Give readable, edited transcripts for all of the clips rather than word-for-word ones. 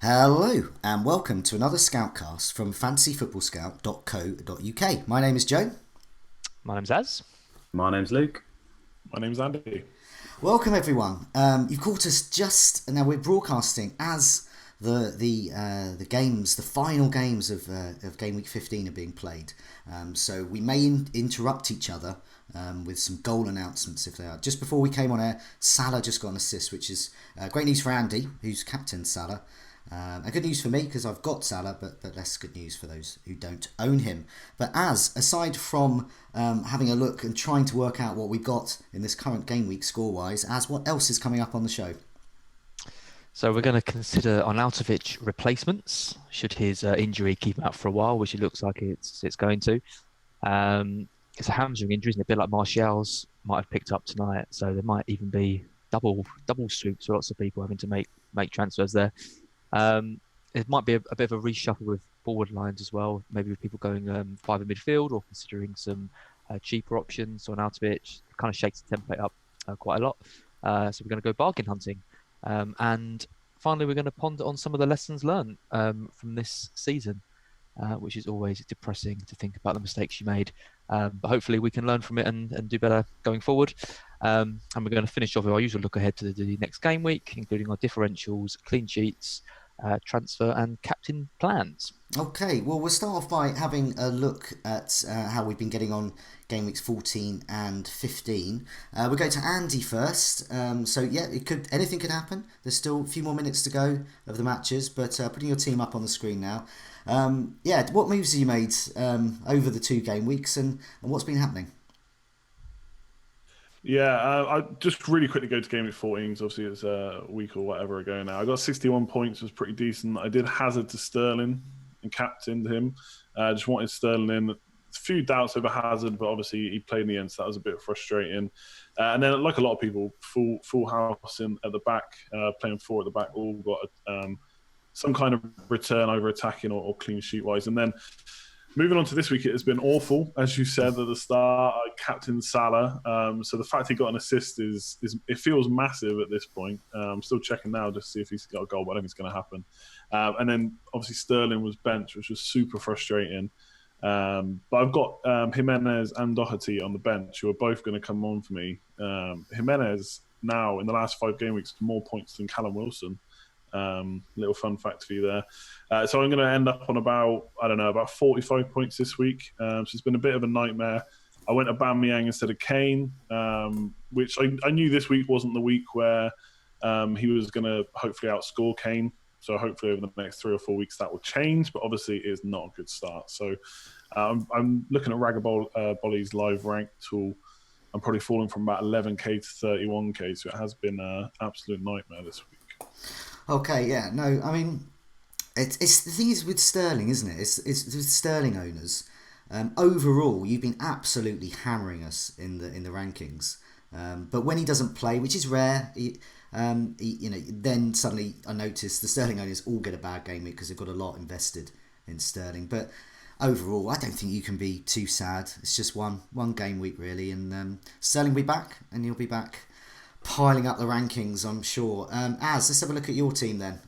Hello and welcome to another Scoutcast from fantasyfootballscout.co.uk. My name is Joe. My name's Az. My name's Luke. My name's Andy. Welcome everyone. You've caught us just now. We're broadcasting as the games, the final games of Gameweek 15 are being played. So we may interrupt each other with some goal announcements if they are. Just before we came on air, Salah just got an assist, which is great news for Andy, who's captain Salah. Good news for me because I've got Salah, but less good news for those who don't own him. But aside from having a look and trying to work out what we got in this current game week score-wise, what else is coming up on the show? So we're going to consider Arnautovic replacements should his injury keep him out for a while, which it looks like it's going to. It's a hamstring injury, isn't it? A bit like Martial's might have picked up tonight, so there might even be double swoops for lots of people having to make transfers there. It might be a bit of a reshuffle with forward lines as well, maybe with people going five in midfield or considering some cheaper options. So Arnautovic kind of shakes the template up quite a lot. So we're going to go bargain hunting. And finally, we're going to ponder on some of the lessons learned from this season, which is always depressing to think about the mistakes you made. But hopefully we can learn from it and do better going forward. And we're going to finish off with our usual look ahead to the next game week, including our differentials, clean sheets, transfer and captain plans. Okay, well, we'll start off by having a look at how we've been getting on game weeks 14 and 15. We'll go to Andy first. Anything could happen. There's still a few more minutes to go of the matches, but putting your team up on the screen now. What moves have you made over the 2 game weeks and what's been happening? I just really quickly go to game week 14 because obviously it's a week or whatever ago now. I got 61 points, was pretty decent. I did Hazard to Sterling and captained him. Just wanted Sterling in. A few doubts over Hazard, but obviously he played in the end, so that was a bit frustrating. And then, like a lot of people, full house at the back, playing 4 at the back, all got some kind of return over attacking or clean sheet wise. And then moving on to this week, it has been awful. As you said at the start, I captained Salah. So the fact he got an assist is it feels massive at this point. I'm still checking now just to see if he's got a goal, but I don't think it's going to happen. And then obviously Sterling was benched, which was super frustrating. But I've got Jimenez and Doherty on the bench, who are both going to come on for me. Jimenez now in the last 5 game weeks more points than Callum Wilson. Little fun fact for you there. So I'm going to end up on about 45 points this week. So it's been a bit of a nightmare. I went to Aubameyang instead of Kane, which I knew this week wasn't the week where he was going to hopefully outscore Kane. So hopefully over the next 3 or 4 weeks that will change. But obviously it is not a good start. So I'm looking at Ragabolly's live rank tool. I'm probably falling from about 11k to 31k. So it has been an absolute nightmare this week. Okay, yeah, no, I mean, it's the thing is with Sterling, isn't it? It's with Sterling owners. Overall, you've been absolutely hammering us in the rankings. But when he doesn't play, which is rare, then suddenly I notice the Sterling owners all get a bad game week because they've got a lot invested in Sterling. But overall, I don't think you can be too sad. It's just one game week really, and Sterling will be back, and you'll be back piling up the rankings, I'm sure. Let's have a look at your team then.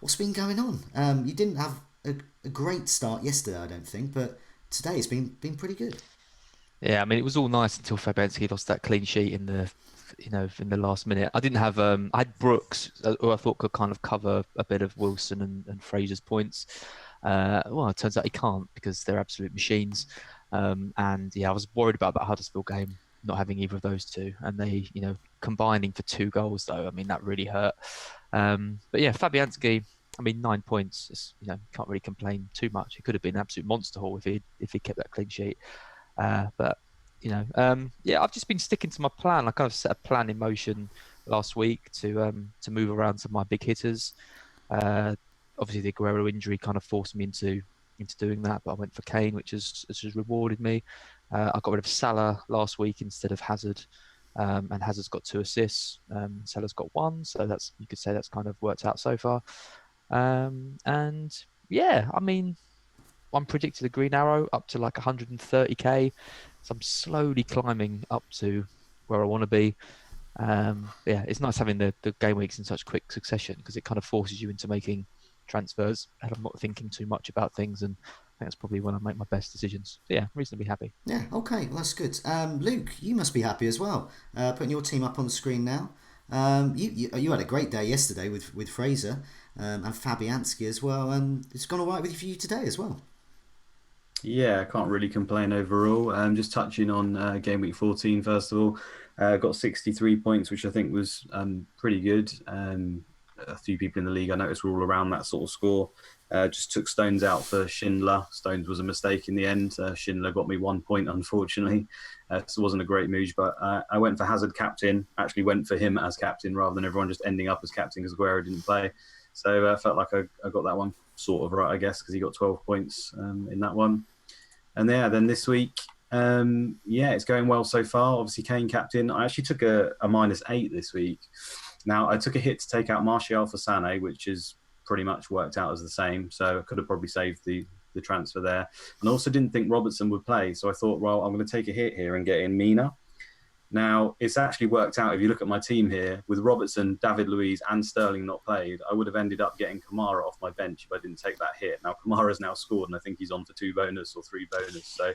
What's been going on? You didn't have a great start yesterday, I don't think, but today it's been pretty good. Yeah, I mean, it was all nice until Fabianski lost that clean sheet in the last minute. I didn't have I had Brooks, who I thought could kind of cover a bit of Wilson and Fraser's points. It turns out he can't because they're absolute machines. I was worried about that Huddersfield game not having either of those two, and they, combining for 2 goals though. I mean, that really hurt. But yeah, Fabianski, I mean, 9 points. It's, can't really complain too much. It could have been an absolute monster haul if he kept that clean sheet. I've just been sticking to my plan. I kind of set a plan in motion last week to move around some of my big hitters. Obviously, the Aguero injury kind of forced me into doing that, but I went for Kane, which has rewarded me. I got rid of Salah last week instead of Hazard, and Hazard's got 2 assists. Salah's got 1, so you could say that's kind of worked out so far. I mean, I'm predicted a green arrow up to like 130k, so I'm slowly climbing up to where I want to be. It's nice having the game weeks in such quick succession because it kind of forces you into making transfers, and I'm not thinking too much about things, and I think that's probably when I make my best decisions. So yeah, reasonably happy. Yeah, okay, well, that's good. Luke, you must be happy as well. Putting your team up on the screen now. You had a great day yesterday with Fraser and Fabianski as well, and it's gone all right with you today as well. Yeah, I can't really complain overall. Just touching on game week 14 first of all, got 63 points, which I think was pretty good. A few people in the league I noticed were all around that sort of score. Just took Stones out for Schindler. Stones was a mistake in the end. Schindler got me 1 point, unfortunately. So it wasn't a great move, but I went for Hazard captain. Actually went for him as captain rather than everyone just ending up as captain because Aguero didn't play. So I felt like I got that one sort of right, I guess, because he got 12 points in that one. And yeah, then this week, it's going well so far. Obviously, Kane captain. I actually took a -8 this week. Now, I took a hit to take out Martial for Sané, which is pretty much worked out as the same. So I could have probably saved the transfer there. And I also didn't think Robertson would play. So I thought, well, I'm going to take a hit here and get in Mina. Now, it's actually worked out. If you look at my team here, with Robertson, David Luiz and Sterling not played, I would have ended up getting Kamara off my bench if I didn't take that hit. Now, Kamara's now scored, and I think he's on for 2 bonus or 3 bonus. So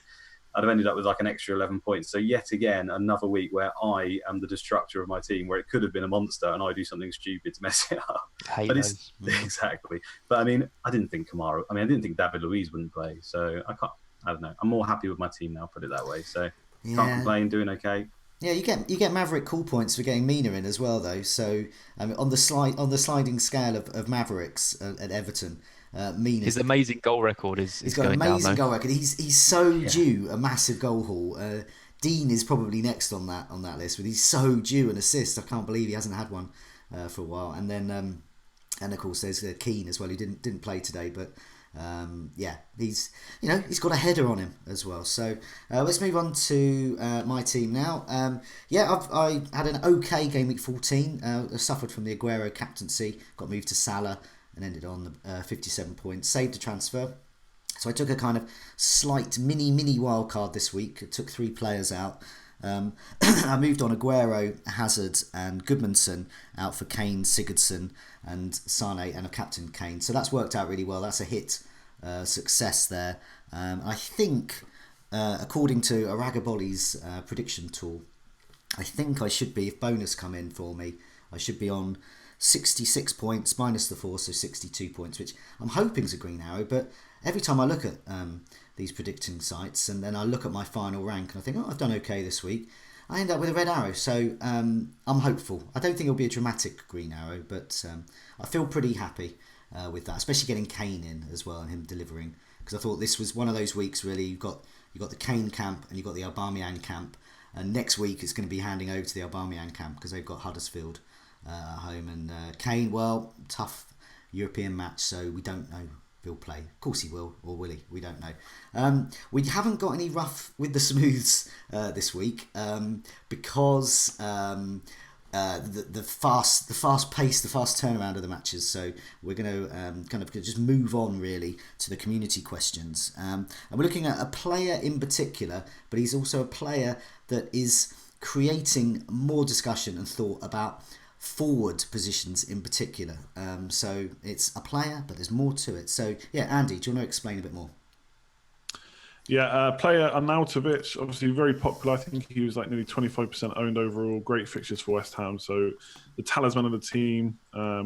I'd have ended up with like an extra 11 points. So yet again, another week where I am the destructor of my team, where it could have been a monster and I do something stupid to mess it up. Exactly. But I mean, I didn't think David Luiz wouldn't play. So I don't know. I'm more happy with my team now, put it that way. So can't complain, doing okay. Yeah, you get Maverick cool points for getting Mina in as well, though. So on the sliding scale of Mavericks at Everton, Mina, his amazing goal record is he's got an amazing goal record. He's so due a massive goal haul. Dean is probably next on that list, but he's so due an assist. I can't believe he hasn't had one for a while. And then and of course there's Keane as well, who didn't play today, but. He's got a header on him as well. So let's move on to my team now. I had an okay game week 14. I suffered from the Aguero captaincy, got moved to Salah and ended on 57 points. Saved a transfer. So I took a kind of slight mini wild card this week. I took 3 players out. I moved on Aguero, Hazard and Goodmanson out for Kane, Sigurdsson and Sane, and a captain Kane. So that's worked out really well. That's a hit success there. I think, according to Aragaboli's prediction tool, I think I should be, if bonus come in for me, I should be on 66 points minus the 4, so 62 points, which I'm hoping is a green arrow. But every time I look at these predicting sites and then I look at my final rank and I think, I've done okay this week, I end up with a red arrow. So I'm hopeful. I don't think it'll be a dramatic green arrow, but I feel pretty happy with that, especially getting Kane in as well and him delivering, because I thought this was one of those weeks really. You've got the Kane camp and you've got the Aubameyang camp, and next week it's going to be handing over to the Aubameyang camp because they've got Huddersfield at home, and Kane, well, tough European match, so we don't know if he'll play. Of course he will, or will he? We don't know. We haven't got any rough with the smooths this week because the fast pace, the fast turnaround of the matches. So we're going to kind of just move on really to the community questions, and we're looking at a player in particular, but he's also a player that is creating more discussion and thought about forward positions in particular. So it's a player, but there's more to it. So yeah, Andy, do you want to explain a bit more? Yeah, player Arnautovic, obviously very popular. I think he was like nearly 25% owned overall. Great fixtures for West Ham. So the talisman of the team.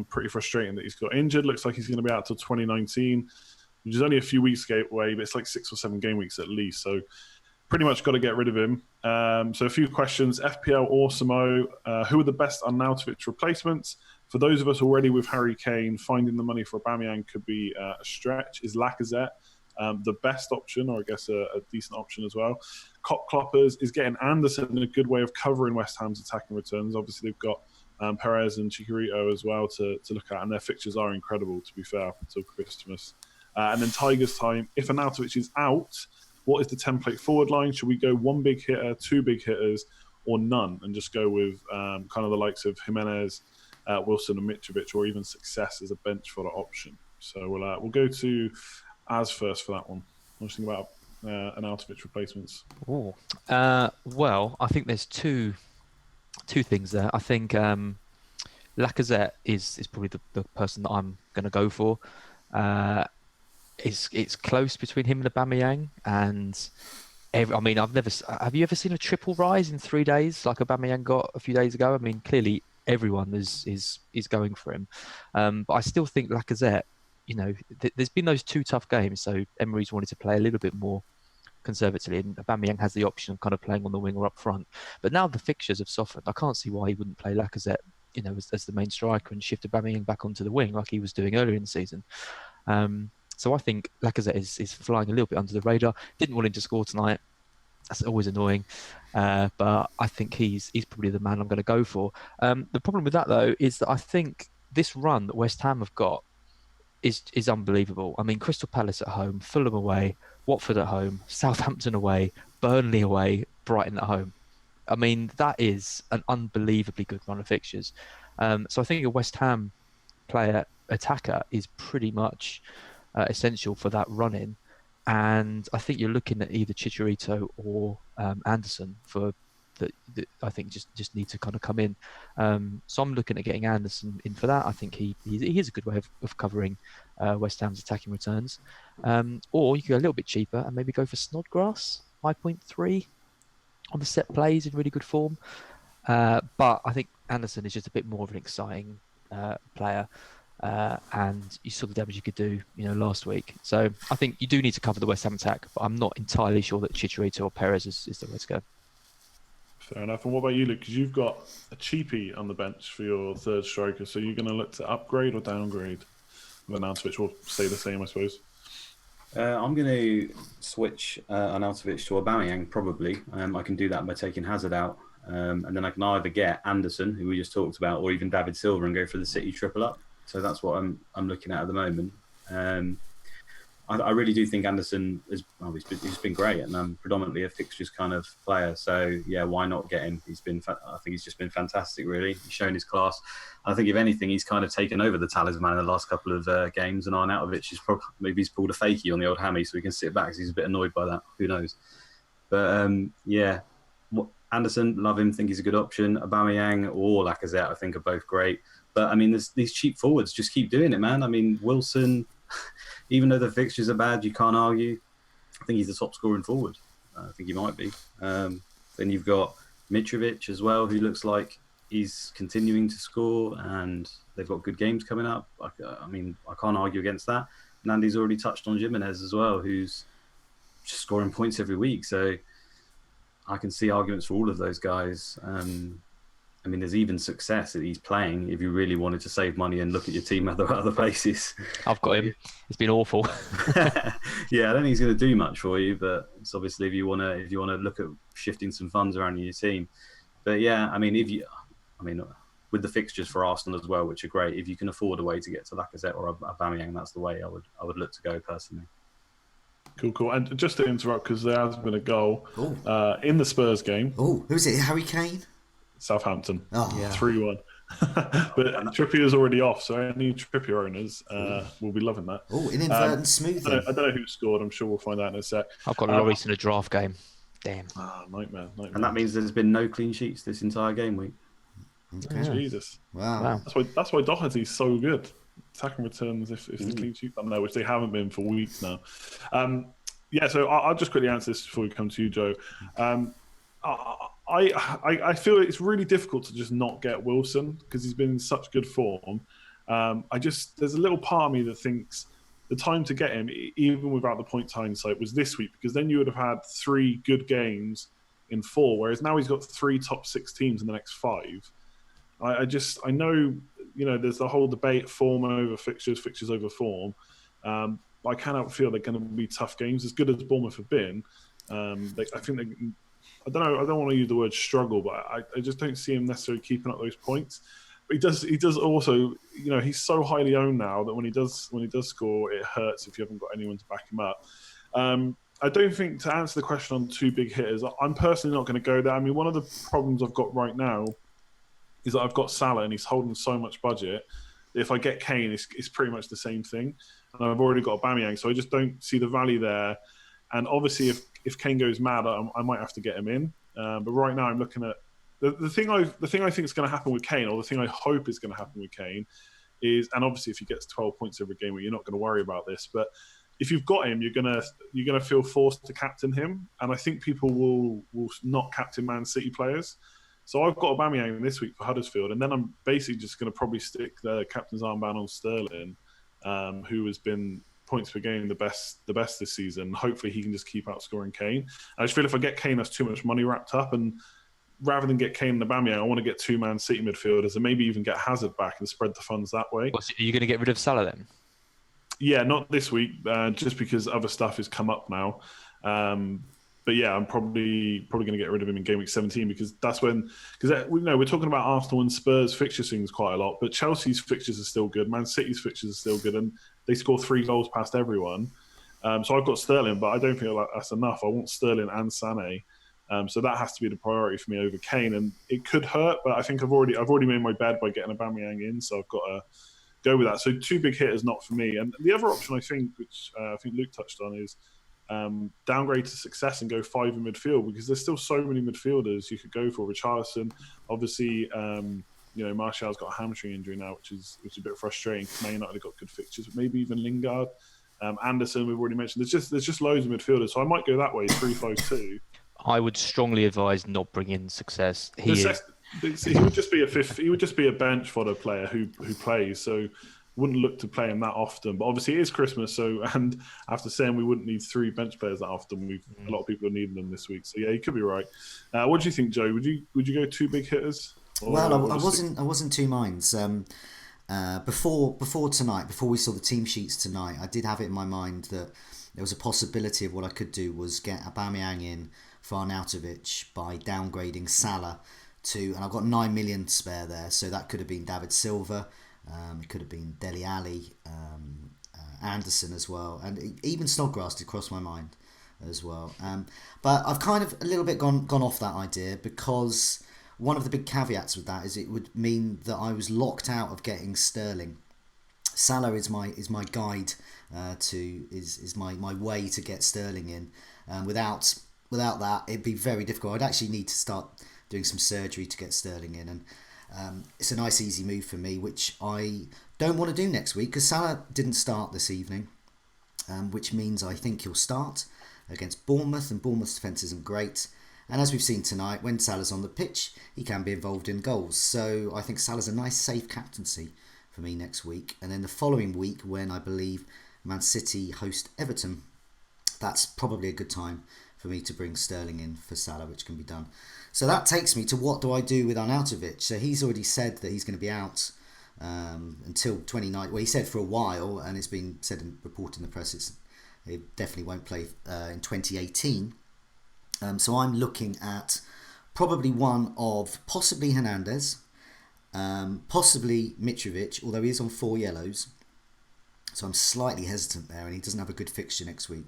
Pretty frustrating that he's got injured. Looks like he's going to be out till 2019, which is only a few weeks away, but it's like 6 or 7 game weeks at least. So pretty much got to get rid of him. So a few questions. FPL or Samo, who are the best Arnautovic replacements? For those of us already with Harry Kane, finding the money for Aubameyang could be a stretch. Is Lacazette the best option, or I guess a decent option as well? Cop Cloppers is getting Anderson a good way of covering West Ham's attacking returns. Obviously, they've got Perez and Chicharito as well to look at, and their fixtures are incredible, to be fair, up until Christmas. And then Tigers time. If Arnautovic is out, what is the template forward line? Should we go 1 big hitter, 2 big hitters, or none, and just go with kind of the likes of Jimenez, Wilson and Mitrovic, or even Success as a bench fodder option? So we'll go to Az first for that one. What do you think about Arnautovic replacements? Well, I think there's two things there. I think Lacazette is probably the person that I'm going to go for. It's close between him and Aubameyang, and I mean, have you ever seen a triple rise in 3 days like Aubameyang got a few days ago? I mean, clearly everyone is going for him, but I still think Lacazette. There's been those 2 tough games, so Emery's wanted to play a little bit more conservatively, and Aubameyang has the option of kind of playing on the wing or up front. But now the fixtures have softened. I can't see why he wouldn't play Lacazette, as the main striker and shift Aubameyang back onto the wing like he was doing earlier in the season. So I think Lacazette is flying a little bit under the radar. Didn't want him to score tonight. That's always annoying. But I think he's probably the man I'm going to go for. The problem with that, though, is that I think this run that West Ham have got is unbelievable. I mean, Crystal Palace at home, Fulham away, Watford at home, Southampton away, Burnley away, Brighton at home. I mean, that is an unbelievably good run of fixtures. So I think a West Ham attacker is pretty much essential for that run-in, and I think you're looking at either Chicharito or Anderson for that. I think just need to kind of come in. So I'm looking at getting Anderson in for that. I think he is a good way of covering West Ham's attacking returns. Or you could go a little bit cheaper and maybe go for Snodgrass, 5.3 on the set plays in really good form. But I think Anderson is just a bit more of an exciting player. And you saw the damage you could do, last week. So I think you do need to cover the West Ham attack, but I'm not entirely sure that Chicharito or Perez is the way to go. Fair enough. And what about you, Luke? Because you've got a cheapie on the bench for your third striker, so you're going to look to upgrade or downgrade? Arnautovic will stay the same, I suppose. I'm going to switch Arnautovic to Aubameyang, probably. I can do that by taking Hazard out. And then I can either get Anderson, who we just talked about, or even David Silva and go for the City triple up. So that's what I'm looking at the moment. I really do think Anderson he's been great, and predominantly a fixtures kind of player. So yeah, why not get him? I think he's just been fantastic. Really, he's shown his class. I think if anything, he's kind of taken over the talisman in the last couple of games. And Arnautovic is maybe he's pulled a fakie on the old hammy, so he can sit back because he's a bit annoyed by that. Who knows? But Anderson, love him. Think he's a good option. Aubameyang or Lacazette, I think are both great. But I mean, these cheap forwards just keep doing it, man. I mean, Wilson, even though the fixtures are bad, you can't argue. I think he's the top scoring forward. I think he might be. Then you've got Mitrovic as well, who looks like he's continuing to score, and they've got good games coming up. I mean, I can't argue against that. And Andy's already touched on Jimenez as well, who's just scoring points every week. So I can see arguments for all of those guys. I mean, there's even success that he's playing if you really wanted to save money and look at your team at other places. I've got him. It's been awful. Yeah, I don't think he's going to do much for you, but it's obviously if you want to look at shifting some funds around in your team. But yeah, I mean, with the fixtures for Arsenal as well, which are great, if you can afford a way to get to Lacazette or Aubameyang, that's the way I would look to go personally. Cool. And just to interrupt, because there has been a goal in the Spurs game. Oh, who's it? Harry Kane? Southampton. Oh, yeah. 3-1. But Trippier's already off, so any Trippier owners will be loving that. Oh, inadvertent smoothing. I don't know who scored. I'm sure we'll find out in a sec. I've got Lloris in a draft game. Damn. Nightmare. And that means there's been no clean sheets this entire game week. Okay. Jesus. Wow. That's why Doherty's so good. Attacking returns if the clean sheets are there, which they haven't been for weeks now. So I'll just quickly answer this before we come to you, Joe. I feel it's really difficult to just not get Wilson because he's been in such good form. There's a little part of me that thinks the time to get him, even without the points hindsight, was this week, because then you would have had 3 good games in 4, whereas now he's got 3 top 6 teams in the next 5. I know, there's the whole debate, form over fixtures, fixtures over form. I cannot feel they're going to be tough games, as good as Bournemouth have been. I don't know. I don't want to use the word struggle, but I just don't see him necessarily keeping up those points. But he does also. He's so highly owned now that when he does score, it hurts if you haven't got anyone to back him up. I don't think, to answer the question on 2 big hitters, I'm personally not going to go there. I mean, one of the problems I've got right now is that I've got Salah and he's holding so much budget. If I get Kane, it's pretty much the same thing, and I've already got Aubameyang, so I just don't see the value there. And obviously, if Kane goes mad, I might have to get him in. But right now, I'm looking at the thing I think is going to happen with Kane, or the thing I hope is going to happen with Kane, is, and obviously if he gets 12 points every game, you're not going to worry about this. But if you've got him, you're gonna feel forced to captain him, and I think people will not captain Man City players. So I've got Aubameyang this week for Huddersfield, and then I'm basically just going to probably stick the captain's armband on Sterling, who has been points per game the best this season. Hopefully he can just keep outscoring Kane. I just feel if I get Kane, that's too much money wrapped up, and rather than get Kane and Aubameyang, I want to get 2 Man City midfielders and maybe even get Hazard back and spread the funds that way. Are you going to get rid of Salah then? Yeah, not this week, just because other stuff has come up now. But yeah, I'm probably going to get rid of him in game week 17 because that's when, because we're talking about Arsenal and Spurs fixture things quite a lot, but Chelsea's fixtures are still good, Man City's fixtures are still good, and they score 3 goals past everyone. So I've got Sterling, but I don't feel like that's enough. I want Sterling and Sané, so that has to be the priority for me over Kane, and it could hurt, but I think I've already made my bed by getting Aubameyang in, so I've got to go with that. So 2 big hitters, not for me. And the other option I think, which I think Luke touched on, is downgrade to success and go 5 in midfield, because there's still so many midfielders you could go for. Richarlison, obviously, Martial's got a hamstring injury now, which is a bit frustrating. Man United have got good fixtures, but maybe even Lingard, Anderson, we've already mentioned. There's just loads of midfielders, so I might go that way, 3-5-2. I would strongly advise not bringing success. He would just be a fifth. He would just be a bench fodder player who plays. So wouldn't look to play him that often. But obviously it is Christmas, and after saying we wouldn't need 3 bench players that often, a lot of people are needing them this week. So yeah, you could be right. What do you think, Joe? Would you go 2 big hitters? Well, I wasn't 2 minds. Before tonight, before we saw the team sheets tonight, I did have it in my mind that there was a possibility of what I could do was get Aubameyang in for Arnautovic by downgrading Salah to, and I've got 9 million to spare there, so that could have been David Silva, it could have been Dele Alli, Anderson as well, and even Snodgrass did cross my mind as well. But I've kind of a little bit gone off that idea, because one of the big caveats with that is it would mean that I was locked out of getting Sterling. Salah is my guide is my way to get Sterling in. Without that, it'd be very difficult. I'd actually need to start doing some surgery to get Sterling in, and it's a nice easy move for me, which I don't want to do next week because Salah didn't start this evening, which means I think he'll start against Bournemouth, and Bournemouth's defence isn't great. And as we've seen tonight, when Salah's on the pitch, he can be involved in goals. So I think Salah's a nice safe captaincy for me next week. And then the following week, when I believe Man City host Everton, that's probably a good time for me to bring Sterling in for Salah, which can be done. So that takes me to what do I do with Arnautovic? So he's already said that he's going to be out until 29. Well, he said for a while, and it's been said and reported in the press, he definitely won't play in 2018. So I'm looking at probably one of possibly Hernandez, possibly Mitrovic, although he is on 4 yellows. So I'm slightly hesitant there, and he doesn't have a good fixture next week.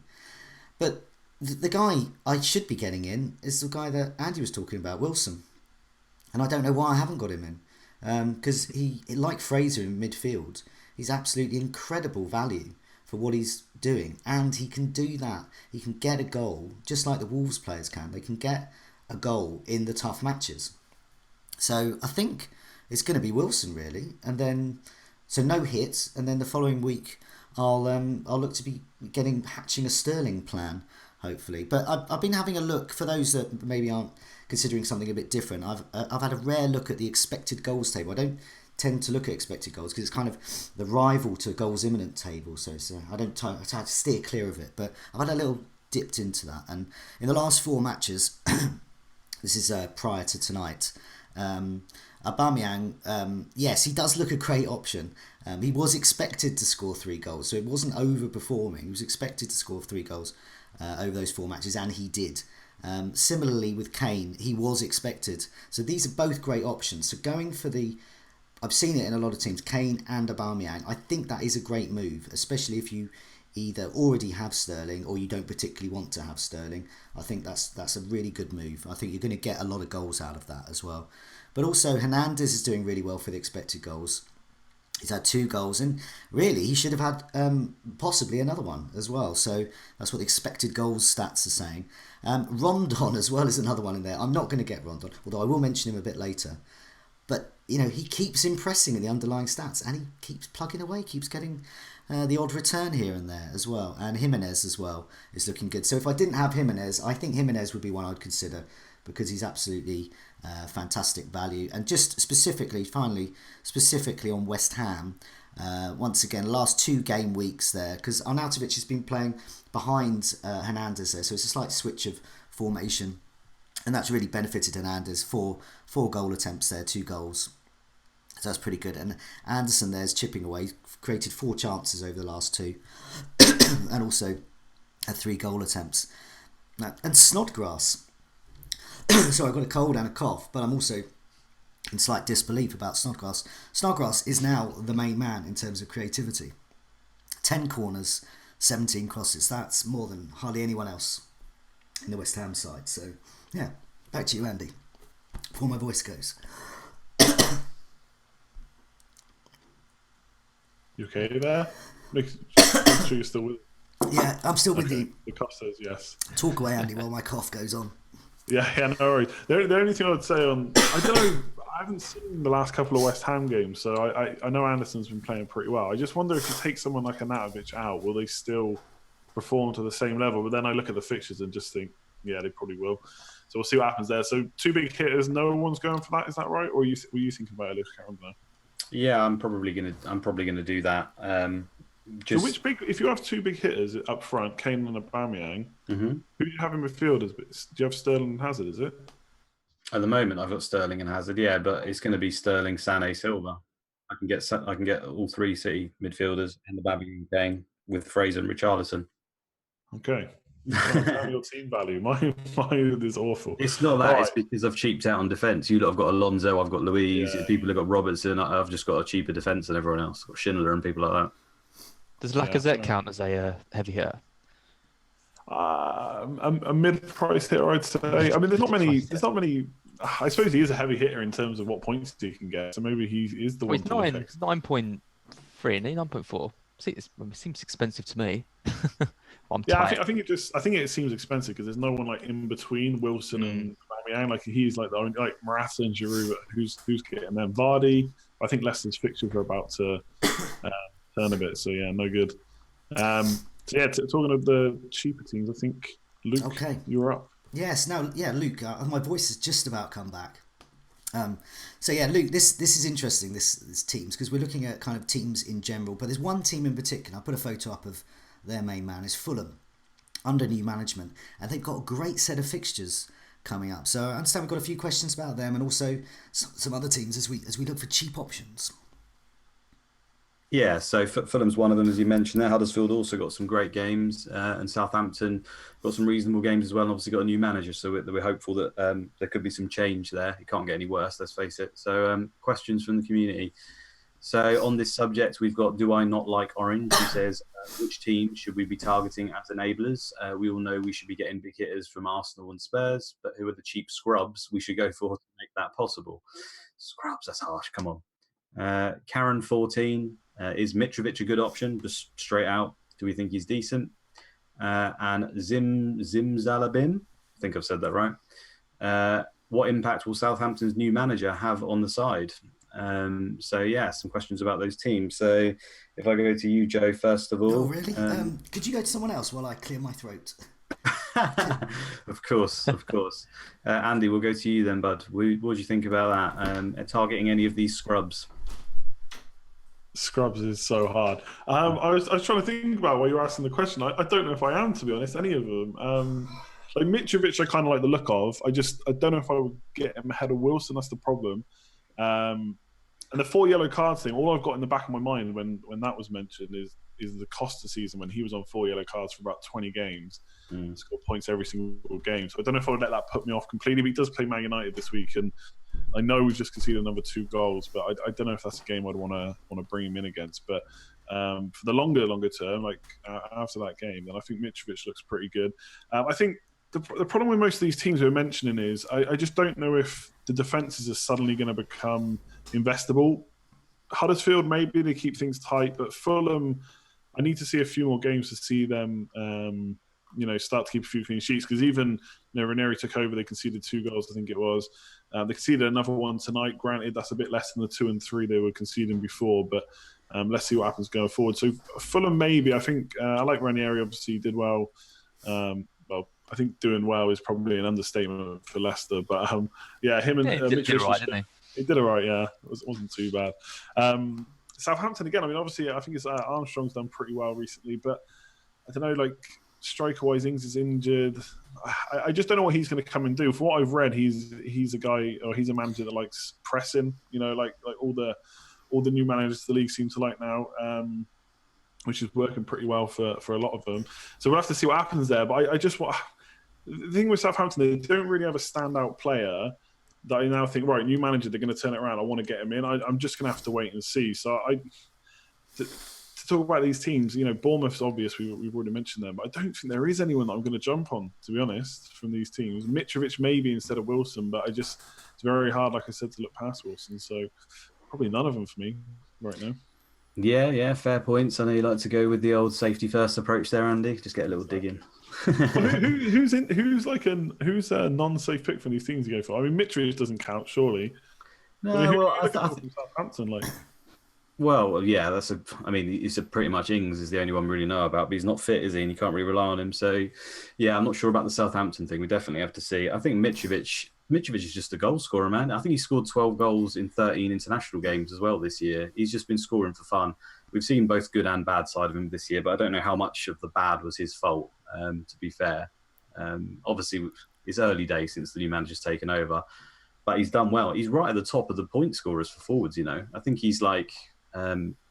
But the guy I should be getting in is the guy that Andy was talking about, Wilson. And I don't know why I haven't got him in. Because he, like Fraser in midfield, he's absolutely incredible value for what he's doing. And he can do that. He can get a goal, just like the Wolves players can. They can get a goal in the tough matches. So I think it's going to be Wilson, really. And then, so no hits. And then the following week, I'll look to be hatching a Sterling plan, hopefully. But I've been having a look, for those that maybe aren't considering something a bit different. I've had a rare look at the expected goals table. I don't tend to look at expected goals because it's kind of the rival to goals imminent table. So I try to steer clear of it. But I've had a little dipped into that. And in the last 4 matches, this is prior to tonight, Aubameyang, yes, he does look a great option. He was expected to score 3 goals, so it wasn't overperforming. He was expected to score 3 goals over those 4 matches, and he did. Similarly with Kane, he was expected. So these are both great options. So going for I've seen it in a lot of teams, Kane and Aubameyang. I think that is a great move, especially if you either already have Sterling or you don't particularly want to have Sterling. I think that's a really good move. I think you're going to get a lot of goals out of that as well. But also Hernandez is doing really well for the expected goals. He's had 2 goals, and really he should have had possibly another one as well. So that's what the expected goals stats are saying. Rondon as well is another one in there. I'm not going to get Rondon, although I will mention him a bit later. But he keeps impressing in the underlying stats, and he keeps plugging away, keeps getting the odd return here and there as well. And Jimenez as well is looking good. So if I didn't have Jimenez, I think Jimenez would be one I'd consider, because he's absolutely fantastic value. And just specifically on West Ham, once again, last 2 game weeks there, because Arnautovic has been playing behind Hernandez there, so it's a slight switch of formation, and that's really benefited Hernandez. Four goal attempts there, 2 goals. So that's pretty good. And Anderson there's chipping away, created 4 chances over the last 2, and also had 3 goal attempts. And Snodgrass. So I've got a cold and a cough, but I'm also in slight disbelief about Snodgrass. Snodgrass is now the main man in terms of creativity. 10 corners, 17 crosses. That's more than hardly anyone else in the West Ham side. So, yeah, back to you, Andy, before my voice goes. You okay there? Make sure you're still with. Yeah, I'm still with you. The cough says yes. Talk away, Andy, while my cough goes on. Yeah, no worries. The only thing I would say I don't know, I haven't seen the last couple of West Ham games, so I know Anderson's been playing pretty well. I just wonder if you take someone like Arnautovic out, will they still perform to the same level? But then I look at the fixtures and just think, yeah, they probably will. So we'll see what happens there. So 2 big hitters, no one's going for that, is that right? Or were you thinking about Ellis Carroll? Yeah, I'm probably gonna do that. So if you have 2 big hitters up front, Kane and Aubameyang, who do you have in midfielders? Do you have Sterling and Hazard? Is it? At the moment, I've got Sterling and Hazard. Yeah, but it's going to be Sterling, Sané, Silva. I can get all 3 City midfielders in the Aubameyang game with Fraser and Richarlison. Okay. Well, your team value. Mine is awful. It's not that. Right. It's because I've cheaped out on defence. You lot have got Alonso. I've got Luiz. Yeah. People have got Robertson. I've just got a cheaper defence than everyone else. I've got Schindler and people like that. Does Lacazette count as a heavy hitter? A mid-price hitter, I'd say. I mean, there's not many. I suppose he is a heavy hitter in terms of what points he can get. So maybe he is the one. He's 9.3, and 9.4. See, it seems expensive to me. I think it seems expensive because there's no one like in between Wilson and Aubameyang. Like he's like the only, like Morata and Giroud, who's getting them. Vardy. I think Leicester's fixtures are about to turn a bit. So yeah, no good. Talking of the cheaper teams, I think Luke, you're up. Yes, Luke. My voice has just about come back. Luke, this is interesting. This teams, because we're looking at kind of teams in general, but there's one team in particular. I put a photo up of their main man, is Fulham, under new management, and they've got a great set of fixtures coming up. So I understand we've got a few questions about them, and also some other teams as we look for cheap options. Yeah, so Fulham's one of them, as you mentioned there. Huddersfield also got some great games, and Southampton got some reasonable games as well, and obviously got a new manager, so we're hopeful that there could be some change there. It can't get any worse, let's face it. So questions from the community. So on this subject, we've got Do I Not Like Orange, who says, which team should we be targeting as enablers? We all know we should be getting big hitters from Arsenal and Spurs, but who are the cheap scrubs we should go for to make that possible? Scrubs, that's harsh, come on. Karen 14, is Mitrovic a good option? Just straight out, do we think he's decent? And Zalabin, I think I've said that right. What impact will Southampton's new manager have on the side? Some questions about those teams. So if I go to you, Joe, first of all. Oh, really? Could you go to someone else while I clear my throat? Of course. Andy, we'll go to you then, bud. What do you think about that? Targeting any of these scrubs? Scrubs is so hard. I was trying to think about while you were asking the question. I don't know if I am, to be honest, any of them. Like Mitrovic, I kind of like the look of. I don't know if I would get him ahead of Wilson. That's the problem. And the 4 yellow cards thing, all I've got in the back of my mind when that was mentioned is the Costa season when he was on 4 yellow cards for about 20 games. Scored points every single game. So I don't know if I would let that put me off completely. But he does play Man United this week, and I know we've just conceded another 2 goals, but I don't know if that's a game I'd want to bring him in against. But for the longer term, like after that game, then I think Mitrovic looks pretty good. I think the problem with most of these teams we're mentioning is I just don't know if the defences are suddenly going to become investable. Huddersfield, maybe they keep things tight, but Fulham, I need to see a few more games to see them start to keep a few clean sheets, because even Ranieri took over, they conceded 2 goals, I think it was. They conceded another one tonight. Granted, that's a bit less than the 2 and 3 they were conceding before, but let's see what happens going forward. So Fulham, maybe. I think I like Ranieri. Obviously, he did well. I think doing well is probably an understatement for Leicester, but him and he did all right, didn't he? He did all right, yeah. It wasn't too bad. Southampton again. I mean, obviously, I think it's Armstrong's done pretty well recently, but I don't know, like striker-wise, Ings is injured. I just don't know what he's going to come and do. For what I've read, he's a guy, or he's a manager that likes pressing. Like all the new managers the league seem to like now, which is working pretty well for a lot of them. So we'll have to see what happens there. But I just want the thing with Southampton, they don't really have a standout player that I now think, right, new manager, they're going to turn it around. I want to get him in. I'm just going to have to wait and see. So to talk about these teams, Bournemouth's obvious. We've already mentioned them, but I don't think there is anyone that I'm going to jump on, to be honest, from these teams. Mitrovic maybe instead of Wilson, but it's very hard, like I said, to look past Wilson. So probably none of them for me right now. Yeah, fair points. I know you like to go with the old safety first approach there, Andy. Just get a little dig in. Well, who's a non-safe pick for these teams to go for? I mean, Mitrovic doesn't count, surely. No, I think Southampton, like. Well, yeah, it's pretty much Ings is the only one we really know about, but he's not fit, is he? And you can't really rely on him. So, yeah, I'm not sure about the Southampton thing. We definitely have to see. I think Mitrovic is just a goal scorer, man. I think he scored 12 goals in 13 international games as well this year. He's just been scoring for fun. We've seen both good and bad side of him this year, but I don't know how much of the bad was his fault, to be fair. Obviously, it's early days since the new manager's taken over, but he's done well. He's right at the top of the point scorers for forwards, I think he's like...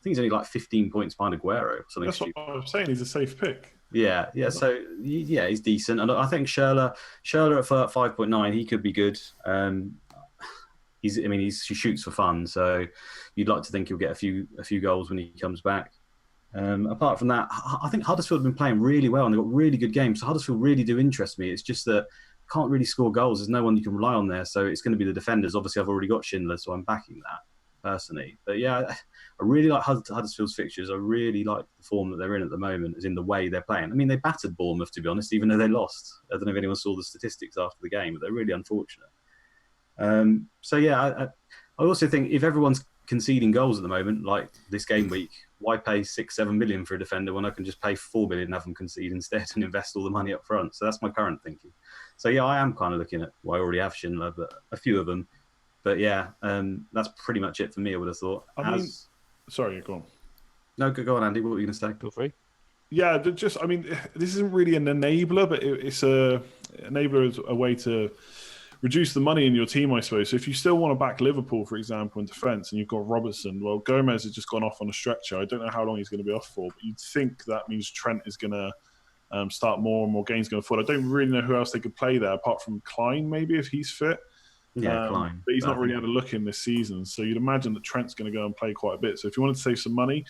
he's only like 15 points behind Aguero. That's what I'm saying. He's a safe pick. Yeah. So he's decent, and I think Schürrle at 5.9, he could be good. He shoots for fun, so you'd like to think he'll get a few goals when he comes back. Apart from that, I think Huddersfield have been playing really well, and they've got really good games. So Huddersfield really do interest me. It's just that can't really score goals. There's no one you can rely on there, so it's going to be the defenders. Obviously, I've already got Schindler, so I'm backing that personally. But yeah, I really like Huddersfield's fixtures. I really like the form that they're in at the moment, as in the way they're playing. I mean, they battered Bournemouth, to be honest, even though they lost. I don't know if anyone saw the statistics after the game, but they're really unfortunate. So yeah, I also think if everyone's conceding goals at the moment, like this game week, why pay 6-7 million for a defender when I can just pay 4 million and have them concede instead and invest all the money up front? So that's my current thinking. So yeah, I am kind of looking at, I already have Schindler, but a few of them. But yeah, that's pretty much it for me, I would have thought. Sorry, go on. No, go on, Andy. What were you going to say? Feel free. Yeah, this isn't really an enabler, but it's a enabler is a way to reduce the money in your team, I suppose. So if you still want to back Liverpool, for example, in defence, and you've got Robertson, well, Gomez has just gone off on a stretcher. I don't know how long he's going to be off for, but you'd think that means Trent is going to start more and more games going forward. I don't really know who else they could play there, apart from Klein, maybe, if he's fit. Yeah, Klein. But he's not really had a look in this season. So you'd imagine that Trent's going to go and play quite a bit. So if you wanted to save some money,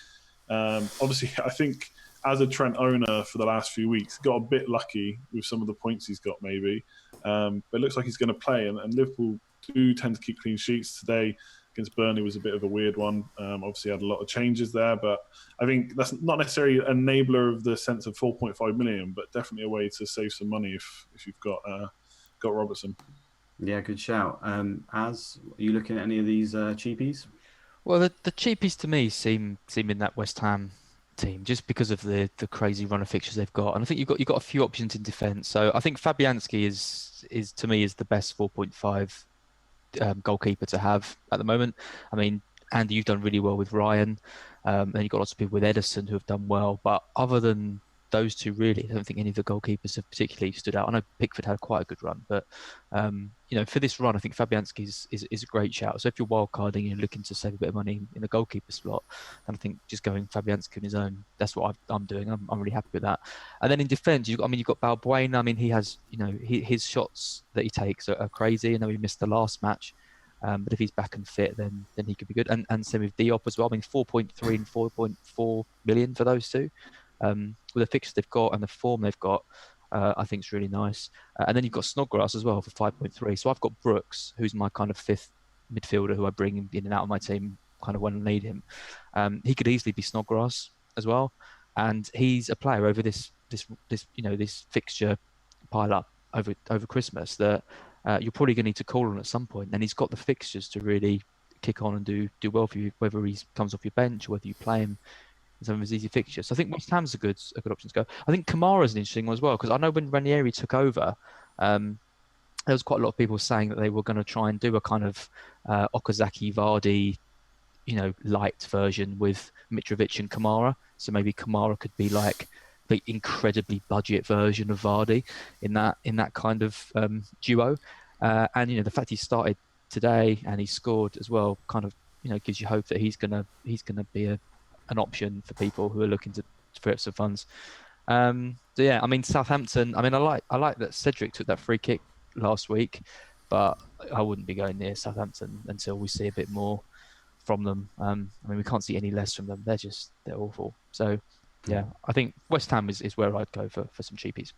obviously, I think as a Trent owner for the last few weeks, got a bit lucky with some of the points he's got maybe. But it looks like he's going to play. And Liverpool do tend to keep clean sheets. Today against Burnley was a bit of a weird one. Obviously had a lot of changes there. But I think that's not necessarily an enabler of the sense of 4.5 million, but definitely a way to save some money if you've got Robertson. Yeah, good shout. Az, are you looking at any of these cheapies? Well, the cheapies to me seem in that West Ham team just because of the crazy run of fixtures they've got, and I think you've got a few options in defence. So I think Fabianski is to me is the best 4.5 goalkeeper to have at the moment. I mean, Andy, you've done really well with Ryan, and you've got lots of people with Edison who have done well, but other than those two, really, I don't think any of the goalkeepers have particularly stood out. I know Pickford had quite a good run, but for this run, I think Fabianski is a great shout. So if you're wildcarding and you're looking to save a bit of money in the goalkeeper slot, then I think just going Fabianski on his own, that's what I'm doing. I'm really happy with that. And then in defence, you've got Balbuena. I mean, he has, his shots that he takes are crazy. I know he missed the last match, but if he's back and fit, then he could be good. And same with Diop as well. I mean, 4.3 and 4.4 million for those two. With the fixtures they've got and the form they've got, I think it's really nice. And then you've got Snodgrass as well for 5.3. So I've got Brooks, who's my kind of fifth midfielder who I bring in and out of my team kind of when I need him. He could easily be Snodgrass as well. And he's a player over this this fixture pile up over Christmas that you're probably going to need to call on at some point, and he's got the fixtures to really kick on and do well for you, whether he comes off your bench or whether you play him in some of his easy fixtures. So I think West Ham's a good option to go. I think Kamara's an interesting one as well, because I know when Ranieri took over, there was quite a lot of people saying that they were going to try and do a kind of Okazaki Vardy, light version with Mitrovic and Kamara. So maybe Kamara could be like the incredibly budget version of Vardy in that kind of duo. And the fact he started today and he scored as well kind of gives you hope that he's gonna be an option for people who are looking to free up some funds. So yeah, I mean Southampton. I mean I like that Cedric took that free kick last week, but I wouldn't be going near Southampton until we see a bit more from them. I mean we can't see any less from them. They're awful. So yeah, I think West Ham is where I'd go for some cheapies.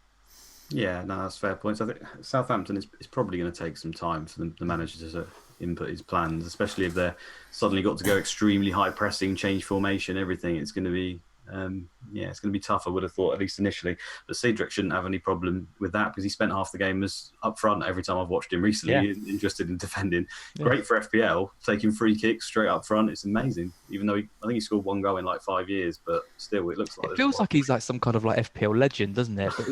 Yeah, no, that's fair points. I think Southampton is probably going to take some time for the manager to input his plans, especially if they're suddenly got to go extremely high pressing, change formation, everything. It's going to be, it's going to be tough, I would have thought, at least initially. But Cedric shouldn't have any problem with that because he spent half the game as up front every time I've watched him recently, interested in defending. Yeah. Great for FPL, taking free kicks straight up front. It's amazing. Even though I think he scored one goal in like 5 years, but still, it looks like... It feels like he's like some kind of like FPL legend, doesn't it? But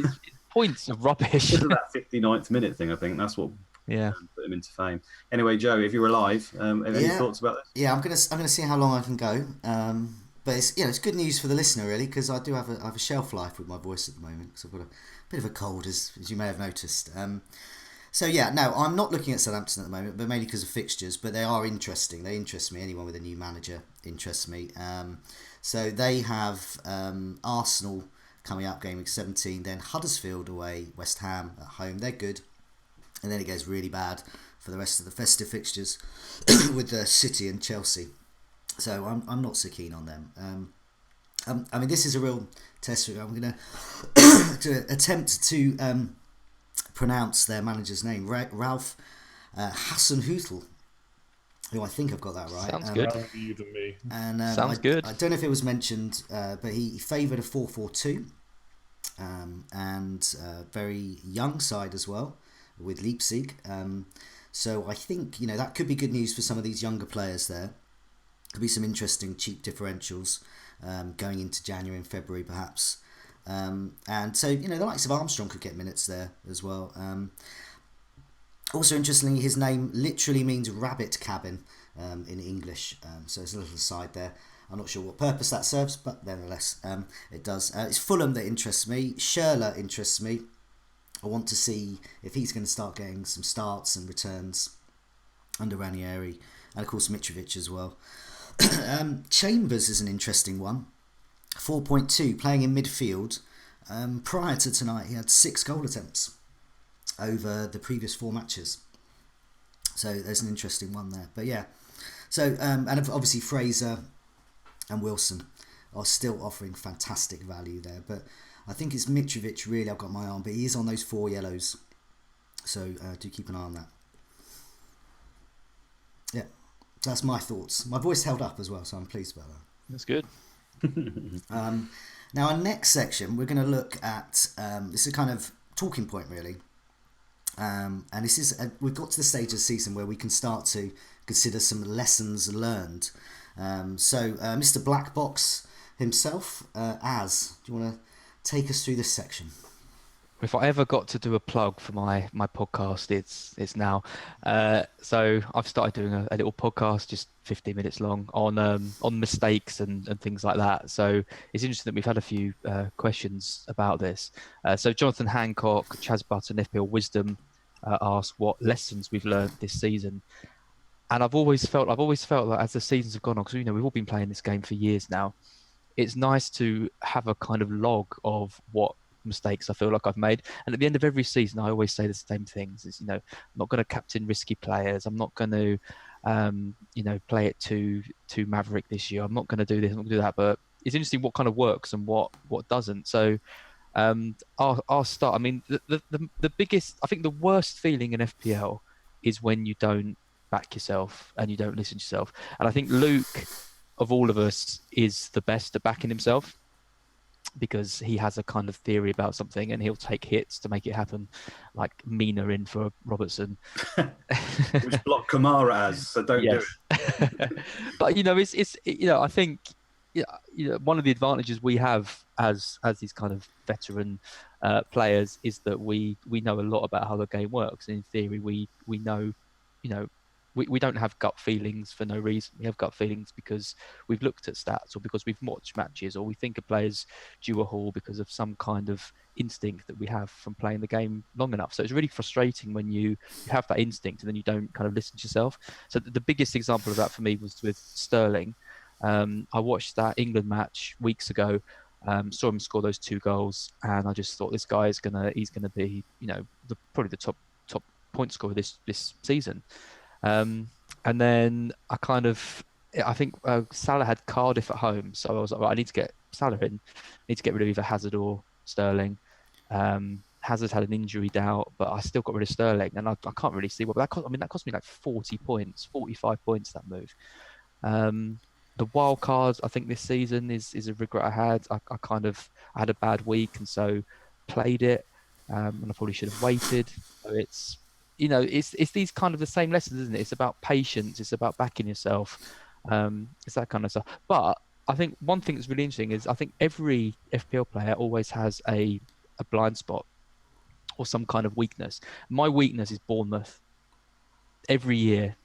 points are rubbish. That 59th minute thing, I think that's what put him into fame. Anyway, Joe, if you're alive, any thoughts about this? Yeah, I'm gonna see how long I can go. But it's good news for the listener really, because I do have a shelf life with my voice at the moment because I've got a bit of a cold, as you may have noticed. So yeah, no, I'm not looking at Southampton at the moment, but mainly because of fixtures. But they are interesting. They interest me. Anyone with a new manager interests me. So they have Arsenal coming up, Gameweek 17, then Huddersfield away, West Ham at home. They're good. And then it goes really bad for the rest of the festive fixtures with City and Chelsea. So I'm not so keen on them. I mean, this is a real test. I'm going to attempt to pronounce their manager's name, Ralph Hasenhüttl, who I think I've got that right. Sounds good. You than me. And sounds good. I don't know if it was mentioned, but he favoured a 4-4-2, and very young side as well with Leipzig. So I think that could be good news for some of these younger players there. Could be some interesting cheap differentials going into January and February perhaps. And so the likes of Armstrong could get minutes there as well. Also, interestingly, his name literally means rabbit cabin in English. So there's a little aside there. I'm not sure what purpose that serves, but nevertheless, it does. It's Fulham that interests me. Schürrle interests me. I want to see if he's going to start getting some starts and returns under Ranieri. And of course, Mitrovic as well. Chambers is an interesting one. 4.2, playing in midfield. Prior to tonight, he had 6 goal attempts over the previous 4 matches. So there's an interesting one there. But yeah, so and obviously Fraser and Wilson are still offering fantastic value there. But I think it's Mitrovic really I've got my eye on, but he is on those 4 yellows. So do keep an eye on that. Yeah, that's my thoughts. My voice held up as well, so I'm pleased about that. That's good. Now our next section, we're going to look at, this is a kind of talking point really. And this is we've got to the stage of the season where we can start to consider some lessons learned. So Mr. Black Box himself, do you want to take us through this section? If I ever got to do a plug for my podcast, it's now. So I've started doing a little podcast, just 15 minutes long, on mistakes and things like that. So it's interesting that we've had a few questions about this. So Jonathan Hancock, Chaz Button, FPL Wisdom asked what lessons we've learned this season. And I've always felt that as the seasons have gone on, because we've all been playing this game for years now, it's nice to have a kind of log of what mistakes I feel like I've made. And at the end of every season, I always say the same things. Is I'm not going to captain risky players. I'm not going to play it too maverick this year. I'm not going to do this. I'm not going to do that. But it's interesting what kind of works and what doesn't. So I'll start. I mean, the biggest, I think the worst feeling in FPL is when you don't back yourself and you don't listen to yourself. And I think Luke, of all of us, is the best at backing himself. because he has a kind of theory about something and he'll take hits to make it happen, like Mina in for Robertson. Which block Kamara as, so don't do it. But it's I think one of the advantages we have as these kind of veteran players is that we know a lot about how the game works. And in theory, we know, we don't have gut feelings for no reason. We have gut feelings because we've looked at stats or because we've watched matches, or we think a player's due a haul because of some kind of instinct that we have from playing the game long enough. So it's really frustrating when you have that instinct and then you don't kind of listen to yourself. So the biggest example of that for me was with Sterling. I watched that England match weeks ago, saw him score those 2 goals, and I just thought this guy he's gonna be, probably the top point scorer this season. And then I think Salah had Cardiff at home, so I was like, right, I need to get Salah in. I need to get rid of either Hazard or Sterling. Hazard had an injury doubt, but I still got rid of Sterling, and I can't really see what that cost. I mean, that cost me like 40 points, 45 points, that move. The wild cards, I think this season is a regret I had. I had a bad week, and so played it, and I probably should have waited. So it's these kind of the same lessons, isn't it? It's about patience. It's about backing yourself. It's that kind of stuff. But I think one thing that's really interesting is I think every FPL player always has a blind spot or some kind of weakness. My weakness is Bournemouth. Every year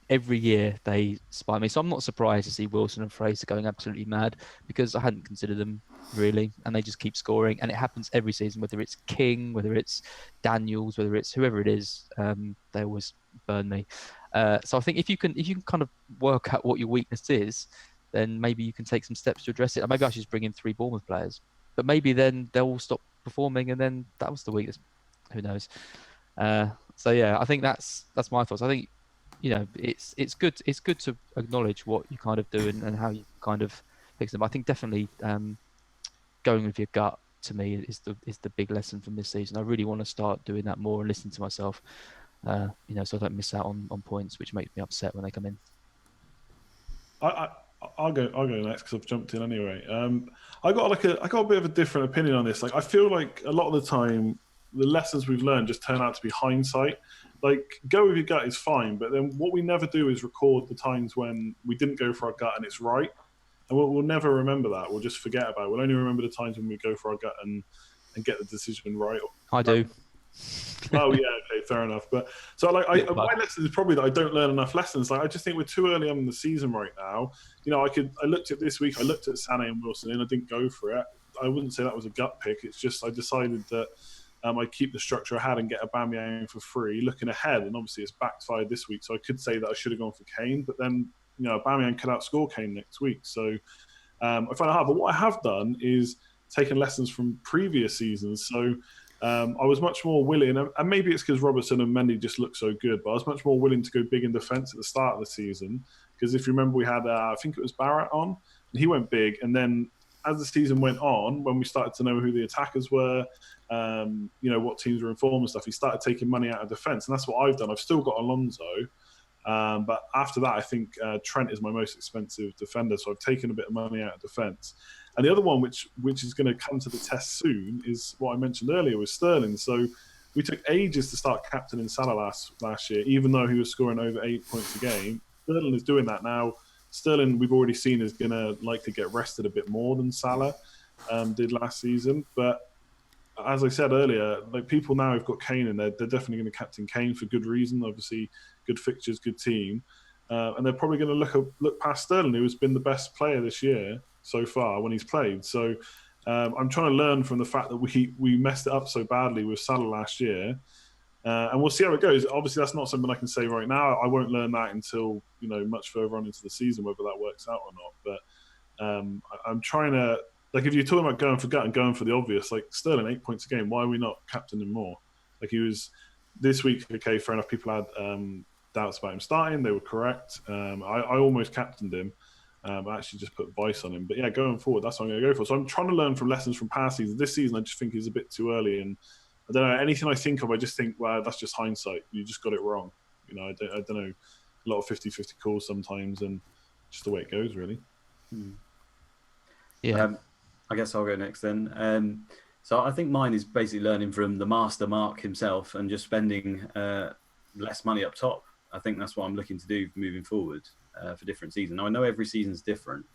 they spy me. So I'm not surprised to see Wilson and Fraser going absolutely mad, because I hadn't considered them really, and they just keep scoring, and it happens every season, whether it's King, whether it's Daniels, whether it's whoever it is, they always burn me. So I think if you can kind of work out what your weakness is, then maybe you can take some steps to address it. Or maybe I should just bring in 3 Bournemouth players, but maybe then they'll all stop performing, and then that was the weakness. Who knows? So yeah, I think that's my thoughts. I think it's good to acknowledge what you kind of do and how you kind of fix them. I think definitely going with your gut, to me, is the big lesson from this season. I really want to start doing that more and listen to myself, so I don't miss out on points, which makes me upset when they come in. I'll go next because I've jumped in anyway. I got a bit of a different opinion on this. Like, I feel like a lot of the time the lessons we've learned just turn out to be hindsight. Like, go with your gut is fine, but then what we never do is record the times when we didn't go for our gut and it's right. And we'll never remember that. We'll just forget about it. We'll only remember the times when we go for our gut and get the decision right. I do. Oh yeah, okay, fair enough. But so my lesson is probably that I don't learn enough lessons. Like, I just think we're too early on in the season right now. I looked at this week. I looked at Sané and Wilson, and I didn't go for it. I wouldn't say that was a gut pick. It's just I decided that I'd keep the structure I had and get Aubameyang for free, looking ahead. And obviously it's backfired this week, so I could say that I should have gone for Kane. But then Aubameyang could outscore Kane next week, so I find it hard. But what I have done is taken lessons from previous seasons. So I was much more willing, and maybe it's because Robertson and Mendy just look so good, but I was much more willing to go big in defence at the start of the season. Because if you remember, we had, I think it was Barrett on, and he went big. And then as the season went on, when we started to know who the attackers were, what teams were in form and stuff, he started taking money out of defence. And that's what I've done. I've still got Alonso. But after that, I think Trent is my most expensive defender. So I've taken a bit of money out of defence. And the other one, which is going to come to the test soon, is what I mentioned earlier with Sterling. So we took ages to start captaining Salah last year, even though he was scoring over 8 points a game. Sterling is doing that now. Sterling, we've already seen, is going to likely get rested a bit more than Salah did last season. But as I said earlier, like, people now have got Kane in there. They're definitely going to captain Kane for good reason. Obviously, good fixtures, good team. And they're probably going to look past Sterling, who has been the best player this year so far when he's played. So I'm trying to learn from the fact that we messed it up so badly with Salah last year. And we'll see how it goes. Obviously, that's not something I can say right now. I won't learn that until much further on into the season, whether that works out or not. But I'm trying to, like, if you're talking about going for gut and going for the obvious, like Sterling, 8 points a game, why are we not captaining more? Like, he was this week. Okay, fair enough. People had doubts about him starting. They were correct. I almost captained him. I actually just put Vice on him. But yeah, going forward, that's what I'm going to go for. So I'm trying to learn from lessons from past seasons. This season, I just think is a bit too early. And I don't know, anything I think of, I just think, well, that's just hindsight. You just got it wrong. I don't know. A lot of 50-50 calls sometimes, and just the way it goes, really. Yeah. I guess I'll go next then. So I think mine is basically learning from the master Mark himself and just spending less money up top. I think that's what I'm looking to do moving forward for different seasons. Now I know every season's different,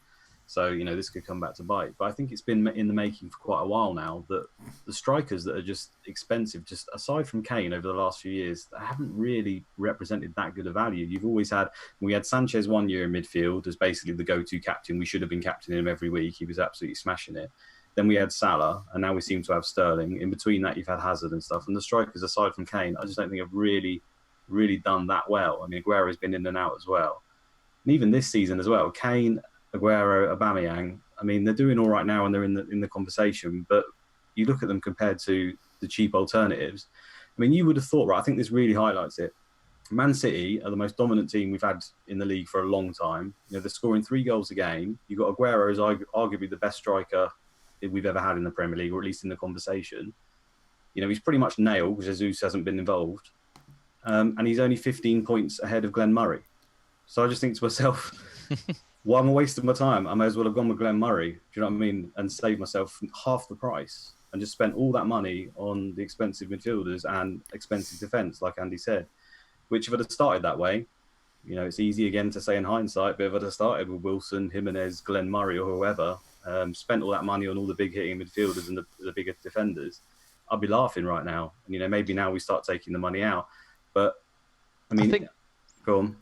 so this could come back to bite. But I think it's been in the making for quite a while now that the strikers that are just expensive, just aside from Kane over the last few years, haven't really represented that good a value. You've always had, we had Sanchez 1 year in midfield as basically the go-to captain. We should have been captaining him every week. He was absolutely smashing it. Then we had Salah, and now we seem to have Sterling. In between that, you've had Hazard and stuff. And the strikers, aside from Kane, I just don't think have really done that well. I mean, Aguero's been in and out as well. And even this season as well, Kane, Aguero, Aubameyang, I mean, they're doing all right now and they're in the conversation, but you look at them compared to the cheap alternatives. I mean, you would have thought, right, I think this really highlights it. Man City are the most dominant team we've had in the league for a long time. They're scoring 3 goals a game. You've got Aguero as arguably the best striker we've ever had in the Premier League, or at least in the conversation. He's pretty much nailed because Jesus hasn't been involved. And he's only 15 points ahead of Glenn Murray. So I just think to myself, why am I wasting my time? I may as well have gone with Glenn Murray, do you know what I mean? And saved myself half the price and just spent all that money on the expensive midfielders and expensive defence, like Andy said. Which if I'd have started that way, it's easy again to say in hindsight, but if I'd have started with Wilson, Jimenez, Glenn Murray or whoever, spent all that money on all the big hitting midfielders and the bigger defenders, I'd be laughing right now. And, maybe now we start taking the money out. But, I think, go on.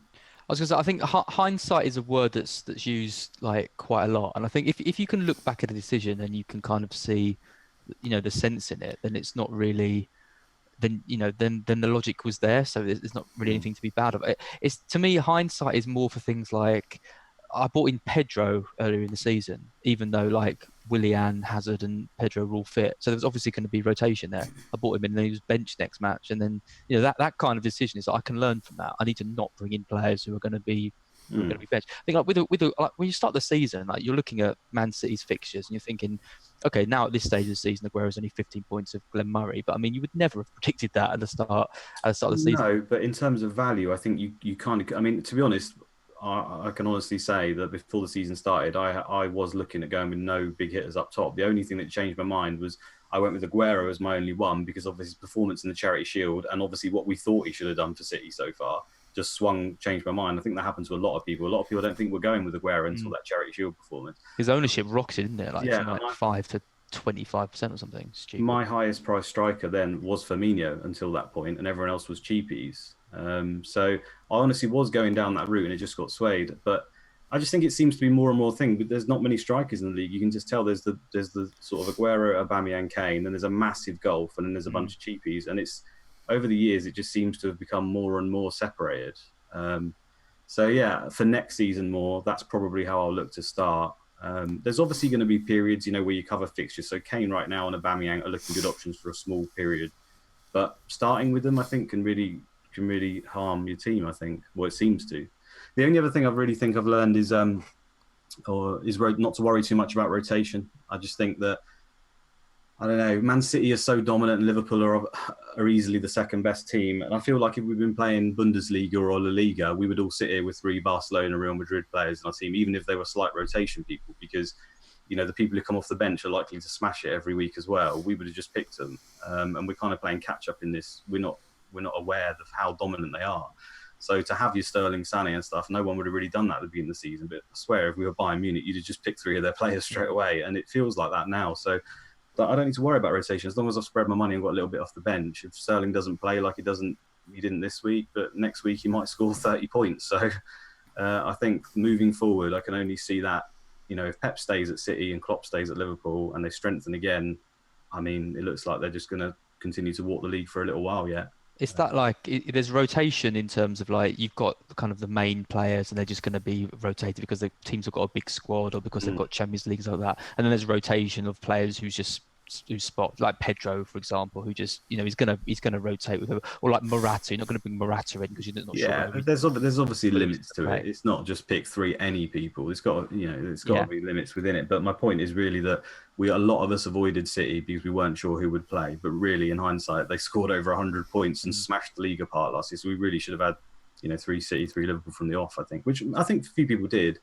I was going to say, I think hindsight is a word that's used like quite a lot. And I think if you can look back at a decision and you can kind of see, the sense in it, then it's not really... then the logic was there, so there's not really anything to be bad of. It's, to me, hindsight is more for things like I bought in Pedro earlier in the season, even though like Willian, Hazard and Pedro were all fit, so there was obviously going to be rotation there. I bought him in and then he was benched next match, and then that kind of decision is I can learn from that. I need to not bring in players who are going to be benched. I think like when you start the season, like you're looking at Man City's fixtures and you're thinking, okay, now at this stage of the season, Aguero's only 15 points of Glenn Murray. But I mean, you would never have predicted that at the start of the season. No, but in terms of value, I think you kind of... I mean, to be honest, I can honestly say that before the season started, I was looking at going with no big hitters up top. The only thing that changed my mind was I went with Aguero as my only one because of his performance in the Charity Shield and obviously what we thought he should have done for City so far. Just changed my mind. I think that happened to a lot of people. A lot of people don't think we're going with Aguero until that Charity Shield performance. His ownership rocketed, didn't it? From 5 to 25% or something stupid. My highest price striker then was Firmino until that point, and everyone else was cheapies. So I honestly was going down that route and it just got swayed. But I just think it seems to be more and more thing. But there's not many strikers in the league. You can just tell there's the sort of Aguero, Aubameyang, Kane, then there's a massive gulf, and then there's a bunch of cheapies. And it's over the years, it just seems to have become more and more separated. So yeah, for next season more, that's probably how I'll look to start. There's obviously going to be periods, where you cover fixtures. So Kane right now and Aubameyang are looking good options for a small period. But starting with them, I think, can really harm your team, I think. Well, it seems to. The only other thing I really think I've learned is not to worry too much about rotation. I just think that, I don't know, Man City are so dominant and Liverpool are easily the second best team. And I feel like if we've been playing Bundesliga or La Liga, we would all sit here with 3 Barcelona, Real Madrid players in our team, even if they were slight rotation people, because, the people who come off the bench are likely to smash it every week as well. We would have just picked them. And we're kind of playing catch up in this. We're not aware of how dominant they are. So to have your Sterling, Sané and stuff, no one would have really done that at the beginning of the season. But I swear, if we were Bayern Munich, you'd have just picked 3 of their players straight away. And it feels like that now. So I don't need to worry about rotation as long as I've spread my money and got a little bit off the bench. If Sterling doesn't play like he didn't this week, but next week he might score 30 points. So I think moving forward, I can only see that, if Pep stays at City and Klopp stays at Liverpool and they strengthen again, I mean, it looks like they're just going to continue to walk the league for a little while yet. It's that there's rotation in terms of like you've got kind of the main players and they're just going to be rotated because the teams have got a big squad or because they've got Champions Leagues like that. And then there's rotation of players who spot, like Pedro, for example, who just he's gonna rotate with, or like Morata. You're not going to bring Morata in because you're not sure. Yeah, there's obviously limits to it. It's not just pick 3 any people. It's got to be limits within it. But my point is really that a lot of us avoided City because we weren't sure who would play. But really, in hindsight, they scored over 100 points and smashed the league apart last year. So we really should have had 3 City, 3 Liverpool from the off. I think, which I think a few people did.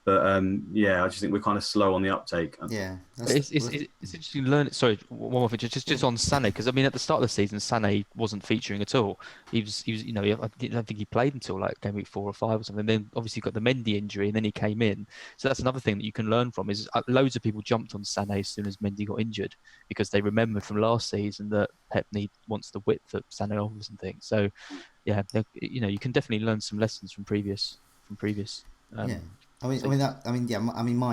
But yeah, I just think we're kind of slow on the uptake. Yeah, It's interesting to learn. Sorry, one more thing, just on Sané, because I mean at the start of the season, Sané wasn't featuring at all. He was, you know, I don't think he played until like game week 4 or 5 or something. Then obviously got the Mendy injury, and then he came in. So that's another thing that you can learn from is loads of people jumped on Sané as soon as Mendy got injured because they remembered from last season that Pep wants the width that Sané offers and things. So yeah, you know, you can definitely learn some lessons from previous. Yeah. My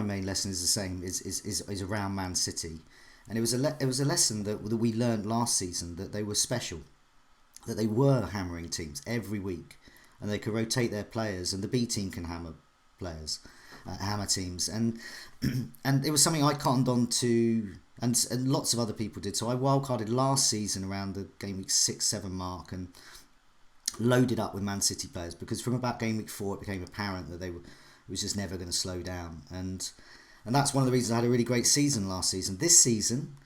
main lesson is the same. Is around Man City, and it was a lesson that we learned last season, that they were special, that they were hammering teams every week, and they could rotate their players, and the B team can hammer players, hammer teams, and and it was something I cottoned on to, and lots of other people did. So I wildcarded last season around the game week 6-7 mark, and loaded up with Man City players, because from about game week 4 it became apparent that it was just never going to slow down, and that's one of the reasons I had a really great season last season. This season,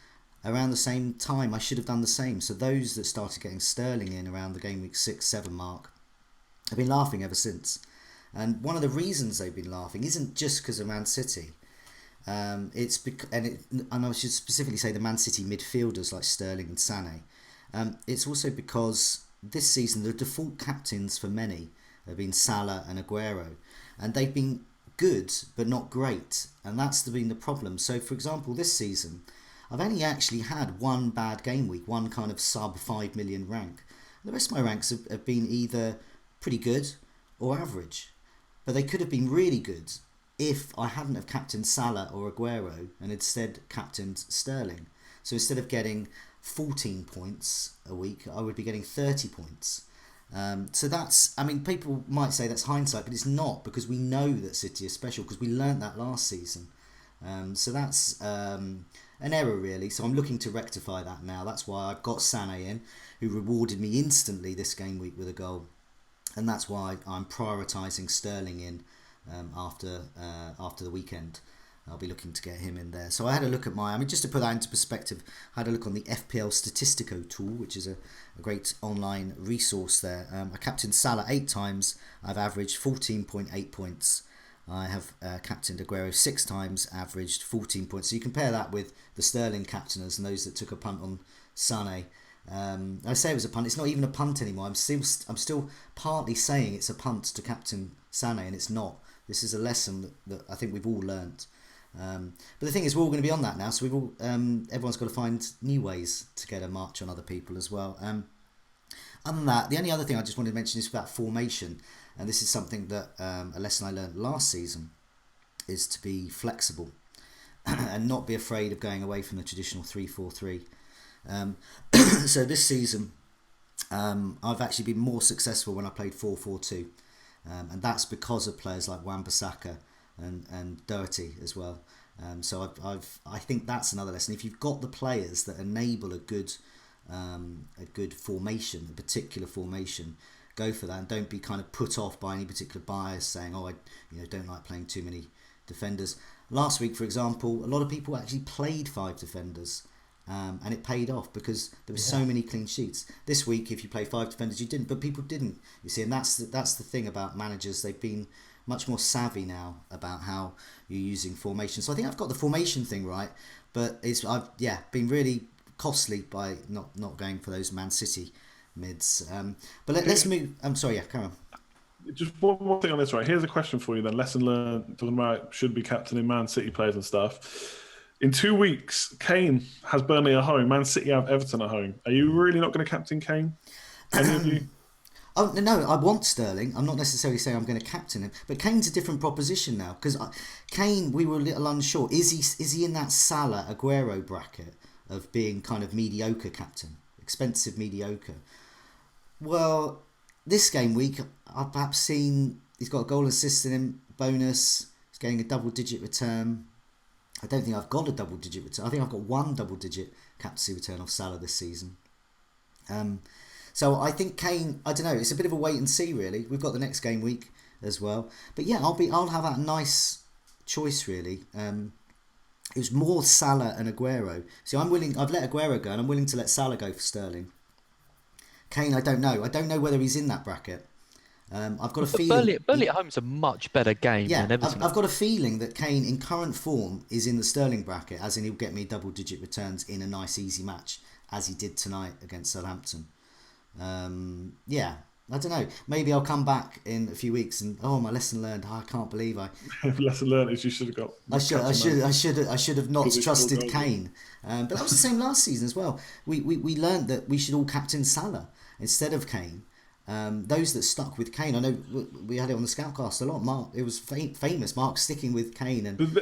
around the same time, I should have done the same. So those that started getting Sterling in around the game week 6-7 mark have been laughing ever since. And one of the reasons they've been laughing isn't just because of Man City. And I should specifically say the Man City midfielders like Sterling and Sané. It's also because this season the default captains for many have been Salah and Aguero, and they've been good but not great, and that's been the problem. So for example, this season I've only actually had one bad game week, one kind of sub 5 million rank. The rest of my ranks have been either pretty good or average, but they could have been really good if I hadn't have captained Salah or Aguero and instead captained Sterling. So instead of getting 14 points a week, I would be getting 30 points. So that's, I mean, people might say that's hindsight, but it's not, because we know that City is special, because we learnt that last season. So that's an error, really. So I'm looking to rectify that now. That's why I've got Sané in, who rewarded me instantly this game week with a goal. And that's why I'm prioritising Sterling in after the weekend. I'll be looking to get him in there. So I had a look at just to put that into perspective, I had a look on the FPL Statistico tool, which is a great online resource there. I captained Salah 8 times. I've averaged 14.8 points. I have captained Aguero 6 times, averaged 14 points. So you compare that with the Sterling captainers and those that took a punt on Sané. I say it was a punt. It's not even a punt anymore. I'm still partly saying it's a punt to captain Sané, and it's not. This is a lesson that I think we've all learnt. But the thing is, we're all going to be on that now, so everyone's got to find new ways to get a march on other people as well. Other than that, the only other thing I just wanted to mention is about formation, and this is something that a lesson I learned last season, is to be flexible and not be afraid of going away from the traditional 3-4-3. So this season, I've actually been more successful when I played 4-4-2, and that's because of players like Wan-Bissaka and Doherty as well. So I think that's another lesson. If you've got the players that enable a good formation, a particular formation, go for that, and don't be kind of put off by any particular bias saying, I don't like playing too many defenders. Last week, for example, a lot of people actually played 5 defenders, and it paid off because there were so many clean sheets. This week, if you play 5 defenders, you didn't, but people didn't. You see, and that's the thing about managers. They've been much more savvy now about how you're using formation. So I think I've got the formation thing right, but I've been really costly by not going for those Man City mids. But let's move. I'm sorry, carry on. Just one more thing on this, right? Here's a question for you then. Lesson learned, talking about should be captaining Man City players and stuff. In 2 weeks, Kane has Burnley at home. Man City have Everton at home. Are you really not going to captain Kane? Any of you? Oh no, I want Sterling. I'm not necessarily saying I'm going to captain him, but Kane's a different proposition now, because Kane, we were a little unsure. Is he in that Salah Aguero bracket of being kind of mediocre captain, expensive mediocre? Well, this game week I've perhaps seen he's got a goal assist in him, bonus. He's getting a double-digit return. I don't think I've got a double-digit return. I think I've got 1 double-digit captaincy return off Salah this season. So I think Kane, I don't know, it's a bit of a wait and see really. We've got the next game week as well. But yeah, I'll have that nice choice really. It was more Salah and Aguero. So I've let Aguero go and I'm willing to let Salah go for Sterling. Kane, I don't know. I don't know whether he's in that bracket. I've got a But feeling. Burnley at home is a much better game Yeah, than Everton. I've got a feeling that Kane, in current form, is in the Sterling bracket, as in he'll get me double-digit returns in a nice, easy match, as he did tonight against Southampton. Yeah, I don't know. Maybe I'll come back in a few weeks and my lesson learned. I can't believe Lesson learned is you should have got. I should have not Because he scored trusted goals. Kane. But that was the same last season as well. We learned that we should all captain Salah instead of Kane. Those that stuck with Kane, I know we had it on the Scoutcast a lot. Mark, it was famous. Mark sticking with Kane, and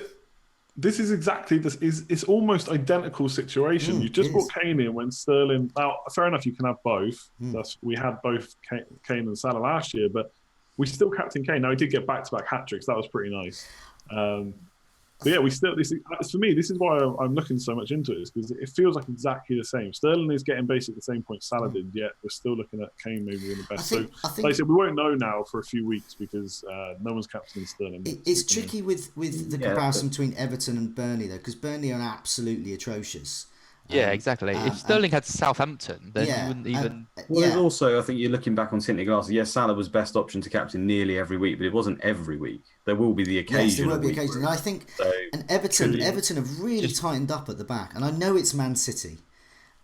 This is exactly this. It's almost identical situation. You just it brought is. Kane in when Sterling. Now, fair enough, you can have both. We had both Kane and Salah last year, but we still captain Kane. Now he did get back-to-back hat tricks. That was pretty nice. But yeah, we still. For me, this is why I'm looking so much into it, is because it feels like exactly the same. Sterling is getting basically the same points Salah did, yet we're still looking at Kane maybe being the best. I think, like I said, we won't know now for a few weeks because no one's captaining Sterling. It's tricky with the comparison between Everton and Burnley, though, because Burnley are absolutely atrocious. Yeah, exactly. If Sterling had Southampton, then you wouldn't even. Well, there's also, I think you're looking back on tinted glasses. Yes, Salah was best option to captain nearly every week, but it wasn't every week. There will be the occasion. Yes, there will be occasion. And I think, Everton have really tightened up at the back, and I know it's Man City,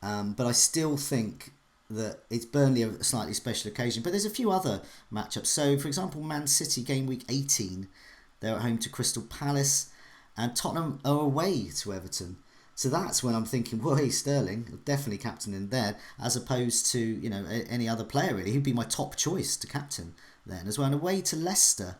but I still think that it's Burnley a slightly special occasion. But there's a few other matchups. So, for example, Man City game week 18, they're at home to Crystal Palace, and Tottenham are away to Everton. So that's when I'm thinking, well, hey, Sterling, definitely captain in there, as opposed to any other player really. He'd be my top choice to captain then as well. And away to Leicester,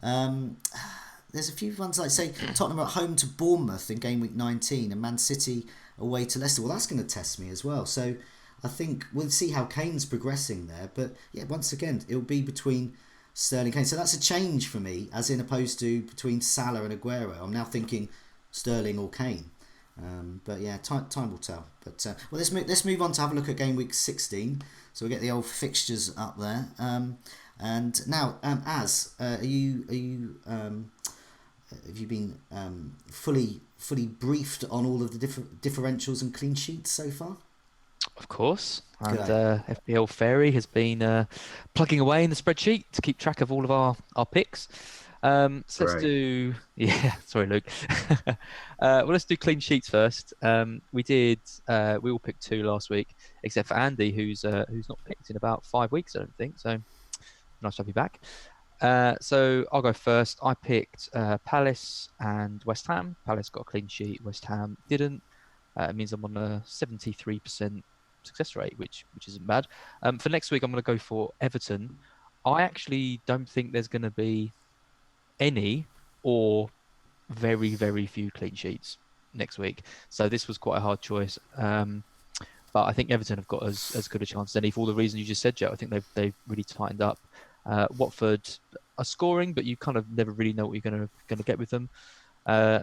there's a few ones like, say, Tottenham are at home to Bournemouth in game week 19, and Man City away to Leicester. Well, that's going to test me as well. So I think we'll see how Kane's progressing there. But yeah, once again, it'll be between Sterling and Kane. So that's a change for me, as in opposed to between Salah and Aguero. I'm now thinking Sterling or Kane. But yeah, time will tell. But well, let's move on to have a look at game week 16. So we get the old fixtures up there. And now, have you been fully briefed on all of the differentials and clean sheets so far? Of course. And FPL Fairy has been plugging away in the spreadsheet to keep track of all of our picks. So let's do. Yeah, sorry, Luke. Well, let's do clean sheets first. We all picked 2 last week, except for Andy, who's not picked in about 5 weeks, I don't think. So nice to have you back. So I'll go first. I picked Palace and West Ham. Palace got a clean sheet. West Ham didn't. It means I'm on a 73% success rate, which isn't bad. For next week, I'm going to go for Everton. I actually don't think there's going to be any or very, very few clean sheets next week. So this was quite a hard choice. But I think Everton have got as good a chance as any for all the reasons you just said, Joe. I think they've really tightened up. Watford are scoring, but you kind of never really know what you're going to get with them.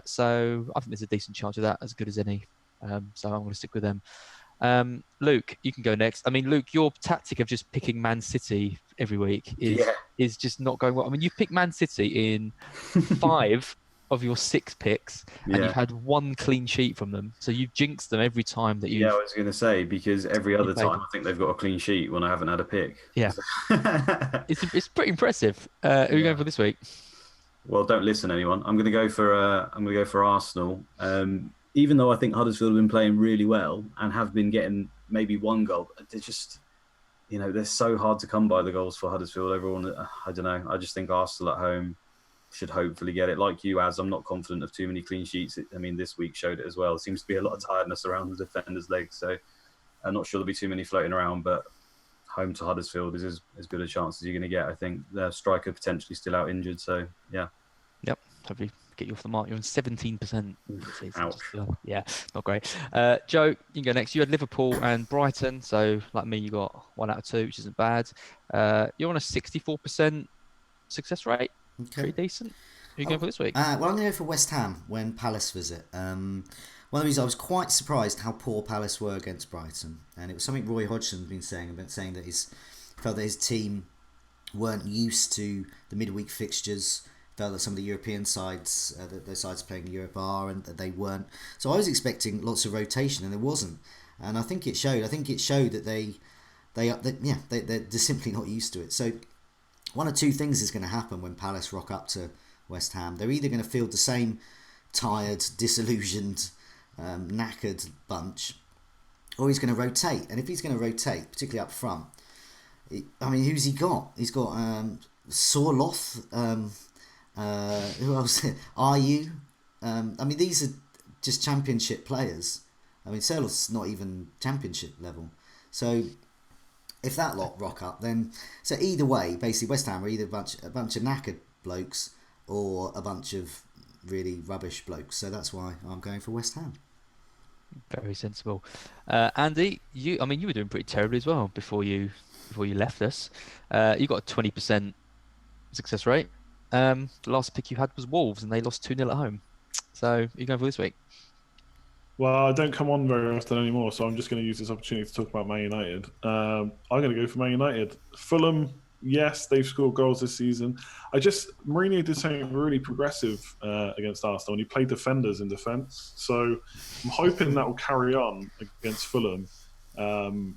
So I think there's a decent chance of that, as good as any. So I'm going to stick with them. Luke, you can go next. I mean, Luke, your tactic of just picking Man City every week is just not going well. I mean, you picked Man City in 5 of your 6 picks, and you've had 1 clean sheet from them. So you've jinxed them every time that you. Yeah, I was going to say, because every other time I think they've got a clean sheet when I haven't had a pick. Yeah, it's pretty impressive. Who are you going for this week? Well, don't listen, anyone. I'm going to go for Arsenal. Even though I think Huddersfield have been playing really well and have been getting maybe 1 goal, they're just, they're so hard to come by, the goals for Huddersfield. Everyone, I don't know. I just think Arsenal at home should hopefully get it. Like you, I'm not confident of too many clean sheets. I mean, this week showed it as well. There seems to be a lot of tiredness around the defenders' legs, so I'm not sure there'll be too many floating around, but home to Huddersfield is as good a chance as you're going to get. I think their striker potentially still out injured, so yeah. Yep, hopefully get you off the mark. You're on 17%. Ouch. Yeah, not great. Joe, you can go next. You had Liverpool and Brighton, so like me, you got 1 out of 2, which isn't bad. You're on a 64% success rate. Okay. Pretty decent. Who are you going for this week? Well, I'm going to go for West Ham when Palace visit. One of the reasons I was quite surprised how poor Palace were against Brighton, and it was something Roy Hodgson's been saying that he felt that his team weren't used to the midweek fixtures. Felt that some of the European sides, their sides playing in Europe are, and that they weren't. So I was expecting lots of rotation, and there wasn't. And I think it showed. I think it showed that they're just simply not used to it. So one of two things is going to happen when Palace rock up to West Ham. They're either going to field the same tired, disillusioned, knackered bunch, or he's going to rotate. And if he's going to rotate, particularly up front, who's he got? He's got Sorloth. Who else? Are you? These are just championship players. Sorloth's not even championship level. So if that lot rock up, then so either way, basically West Ham are either a bunch of knackered blokes or a bunch of really rubbish blokes. So that's why I'm going for West Ham. Very sensible. Andy, you were doing pretty terribly as well before you left us. You got a 20% success rate. The last pick you had was Wolves, and they lost 2-0 at home. So you're going for this week? Well, I don't come on very often anymore, so I'm just going to use this opportunity to talk about Man United. I'm going to go for Man United. Fulham, yes, they've scored goals this season. Mourinho did something really progressive against Arsenal, and he played defenders in defence. So I'm hoping that will carry on against Fulham. And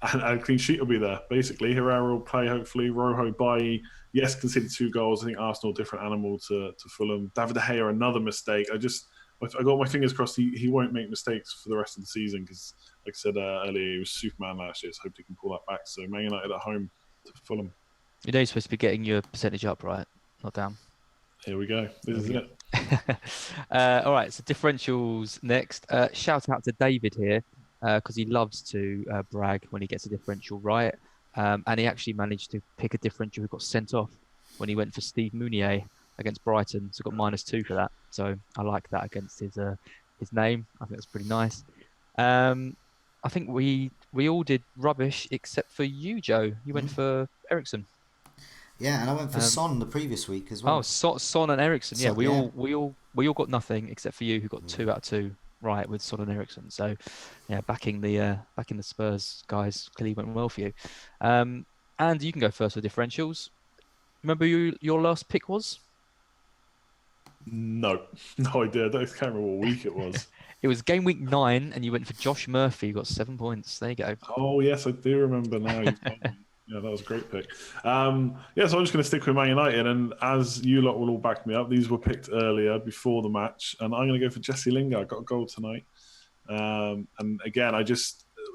a clean sheet will be there, basically. Herrera will play, hopefully. Rojo, Bailly, yes, conceded 2 goals. I think Arsenal, different animal to Fulham. David De Gea, another mistake. I got my fingers crossed he won't make mistakes for the rest of the season because, like I said earlier, he was Superman last year, so I hope he can pull that back. So Man United at home to Fulham. You know you're supposed to be getting your percentage up, right? Not down. Here we go. This is it. All right, so differentials next. Shout out to David here because he loves to brag when he gets a differential right. And he actually managed to pick a differential who got sent off when he went for Steve Mounier against Brighton, so got -2 for that. So I like that against his name. I think that's pretty nice. I think we all did rubbish except for you, Joe. You went for Ericsson. Yeah, and I went for Son the previous week as well. Oh, Son and Ericsson. Yeah, Son, we all got nothing except for you, who got 2 out of 2 right with Son and Ericsson. So yeah, backing the Spurs guys clearly went well for you. And you can go first with differentials. Remember your last pick was? No idea. I can't remember what week it was. It was game week 9, and you went for Josh Murphy. You got 7 points. There you go. Oh yes, I do remember now. Yeah, that was a great pick. So I'm just going to stick with Man United, and as you lot will all back me up, these were picked earlier before the match, and I'm going to go for Jesse Lingard. Got a goal tonight, and again,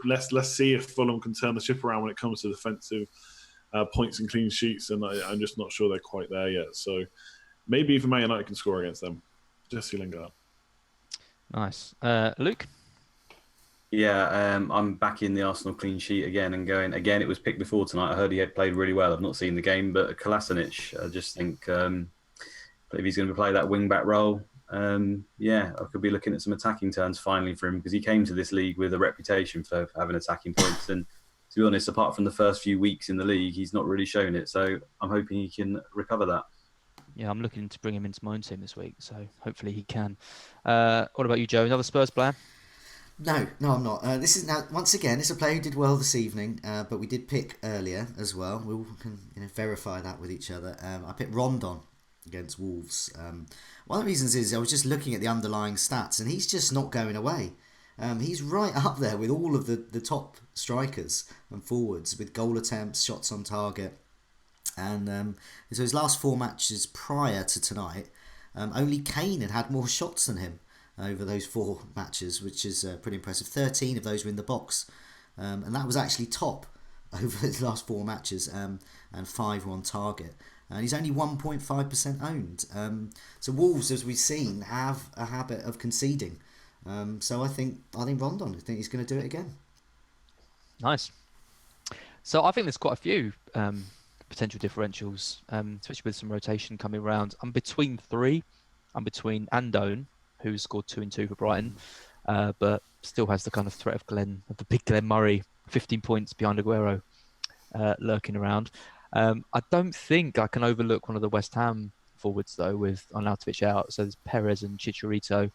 let's see if Fulham can turn the ship around when it comes to defensive points and clean sheets, and I'm just not sure they're quite there yet. So maybe even Man United can score against them. Jesse Lingard. Nice. Luke? Yeah, I'm back in the Arsenal clean sheet again and going. Again, it was picked before tonight. I heard he had played really well. I've not seen the game, but Kolasinac, I just think if he's going to play that wing-back role, I could be looking at some attacking turns finally for him because he came to this league with a reputation for having attacking points. And to be honest, apart from the first few weeks in the league, he's not really shown it. So I'm hoping he can recover that. Yeah, I'm looking to bring him into my own team this week, so hopefully he can. What about you, Joe? Another Spurs player? No, I'm not. This is now once again. It's a player who did well this evening, but we did pick earlier as well. We can verify that with each other. I picked Rondon against Wolves. One of the reasons is I was just looking at the underlying stats, and he's just not going away. He's right up there with all of the top strikers and forwards with goal attempts, shots on target. And so his last 4 matches prior to tonight, only Kane had more shots than him over those 4 matches, which is pretty impressive. 13 of those were in the box, and that was actually top over his last 4 matches, and 5 were on target. And he's only 1.5% owned. So Wolves, as we've seen, have a habit of conceding. So I think Rondon. I think he's going to do it again. Nice. So I think there's quite a few potential differentials, especially with some rotation coming around. I'm between 3. I'm between Andone, who scored 2 and 2 for Brighton, but still has the kind of threat of the big Glenn Murray, 15 points behind Aguero, lurking around. I don't think I can overlook one of the West Ham forwards though, with Arnautovic out. So there's Perez and Chicharito.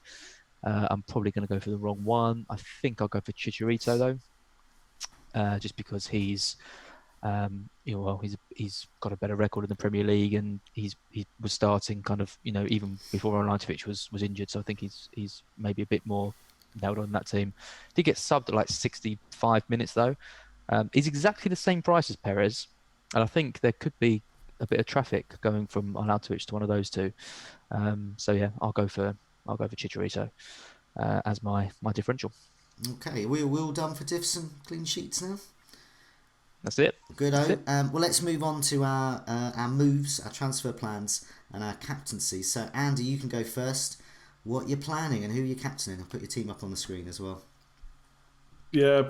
I'm probably going to go for the wrong one. I think I'll go for Chicharito though, just because he's got a better record in the Premier League, and he was starting kind of even before Arnautovic was injured. So I think he's maybe a bit more nailed on that team. Did get subbed at like 65 minutes though. He's exactly the same price as Perez, and I think there could be a bit of traffic going from Arnautovic to one of those two. So yeah, I'll go for Chicharito as my differential. Okay, we're all done for diffs and clean sheets now. That's it. Good. That's it. Well, let's move on to our moves, our transfer plans, and our captaincy. So, Andy, you can go first. What you're planning and who you're captaining. I'll put your team up on the screen as well. Yeah,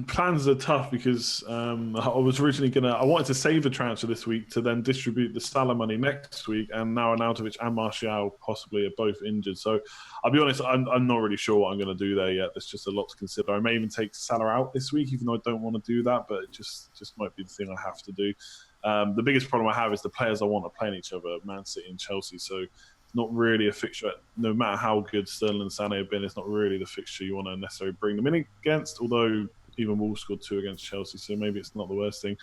plans are tough because I was originally I wanted to save a transfer this week to then distribute the Salah money next week, and now Arnautovic and Martial possibly are both injured. So I'll be honest, I'm not really sure what I'm going to do there yet. There's just a lot to consider. I may even take Salah out this week, even though I don't want to do that, but it just might be the thing I have to do. The biggest problem I have is the players I want are playing each other, Man City and Chelsea. So not really a fixture. No matter how good Sterling and Sané have been, it's not really the fixture you want to necessarily bring them in against, although even Wolves scored 2 against Chelsea, so maybe it's not the worst thing.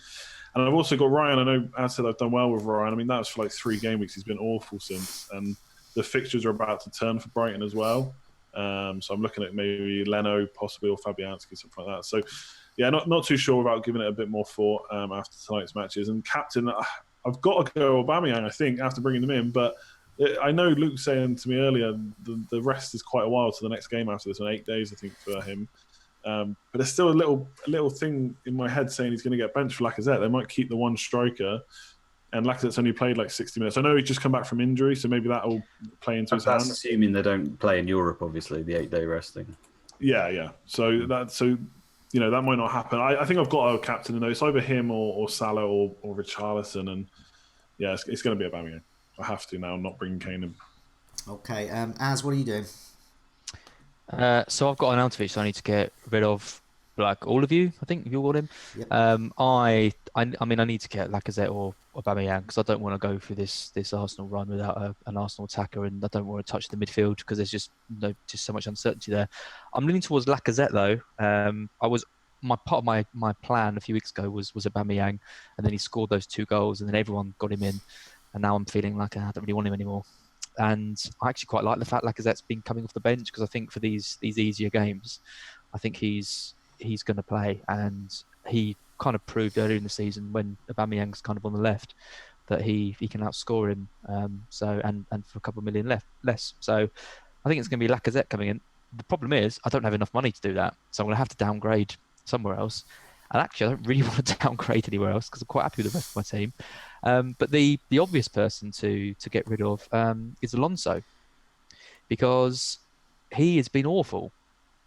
And I've also got Ryan. I know, as I said, I've done well with Ryan. I mean, that was for like 3 game weeks. He's been awful since. And the fixtures are about to turn for Brighton as well. So I'm looking at maybe Leno, possibly, or Fabianski, something like that. So, yeah, not too sure about giving it a bit more thought after tonight's matches. And captain, I've got to go Aubameyang, I think, after bringing them in, but I know Luke saying to me earlier the rest is quite a while to the next game after this, 8 days I think for him. But there's still a little thing in my head saying he's going to get benched for Lacazette. They might keep the one striker, and Lacazette's only played like 60 minutes. I know he's just come back from injury, so maybe that will play into his hands. That's assuming they don't play in Europe, obviously, the 8-day resting. Yeah. So that might not happen. I think I've got a captain in there. It's either him or Salah or Richarlison, and yeah, it's going to be Aubameyang. I have to now, not bring Kane in. Okay, Az, what are you doing? So I've got an Arnautovic, so I need to get rid of like all of you. I think you all got him. Yep. I mean, I need to get Lacazette or Aubameyang because I don't want to go through this Arsenal run without an Arsenal attacker, and I don't want to touch the midfield because there's just so much uncertainty there. I'm leaning towards Lacazette though. Part of my plan a few weeks ago was Aubameyang, and then he scored those 2 goals, and then everyone got him in. And now I'm feeling like I don't really want him anymore. And I actually quite like the fact Lacazette's been coming off the bench because I think for these easier games, I think he's going to play. And he kind of proved earlier in the season when Aubameyang's kind of on the left that he can outscore him. And for a couple of million less. So I think it's going to be Lacazette coming in. The problem is I don't have enough money to do that, so I'm going to have to downgrade somewhere else. And actually, I don't really want to downgrade anywhere else because I'm quite happy with the rest of my team. But the obvious person to get rid of is Alonso, because he has been awful,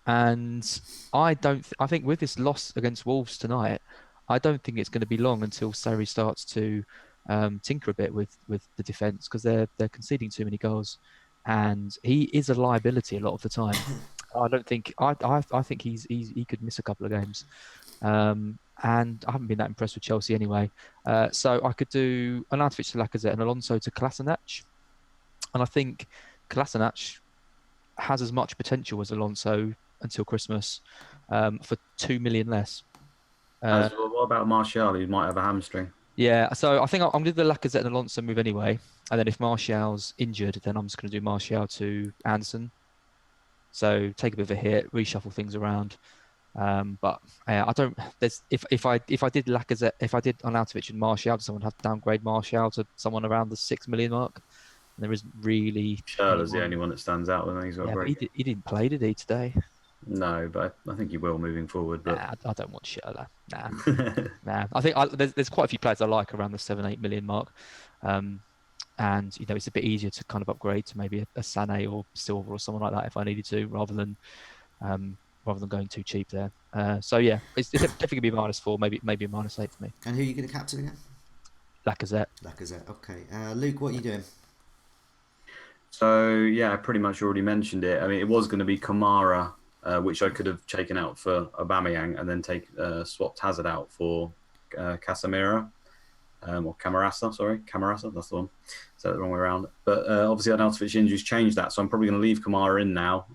and I think with this loss against Wolves tonight, I don't think it's going to be long until Sarri starts to tinker a bit with the defence because they're conceding too many goals, and he is a liability a lot of the time. I think he could miss a couple of games. And I haven't been that impressed with Chelsea anyway. So I could do Arnautovic to Lacazette and Alonso to Kolasinac. And I think Kolasinac has as much potential as Alonso until Christmas for 2 million less. What about Martial, who might have a hamstring? Yeah, so I think I'm going to do the Lacazette and Alonso move anyway. And then if Martial's injured, then I'm just going to do Martial to Anderson. So take a bit of a hit, reshuffle things around. But I don't. If I did Lacazette, if I did Arnautovic and Martial, does someone have to downgrade Martial to someone around the 6 million mark? And there isn't really. Schürrle's the only one that stands out. I think he's got yeah, a break. but he didn't play, did he, today? No, but I think he will moving forward. But I don't want Schürrle. Nah. I think there's quite a few players I like around the 7-8 million mark. And it's a bit easier to kind of upgrade to maybe a Sané or Silva or someone like that if I needed to, rather than going too cheap there. So yeah, it's definitely gonna be -4, maybe a -8 for me. And who are you going to captain again? Lacazette. Okay. Luke, what are you doing? So yeah, I pretty much already mentioned it. I mean, it was going to be Kamara, which I could have taken out for Aubameyang and then swapped Hazard out for Casemiro. Or Camarasa, that's the one. So the wrong way around. But obviously, Arnautovic injuries changed that, so I'm probably going to leave Kamara in now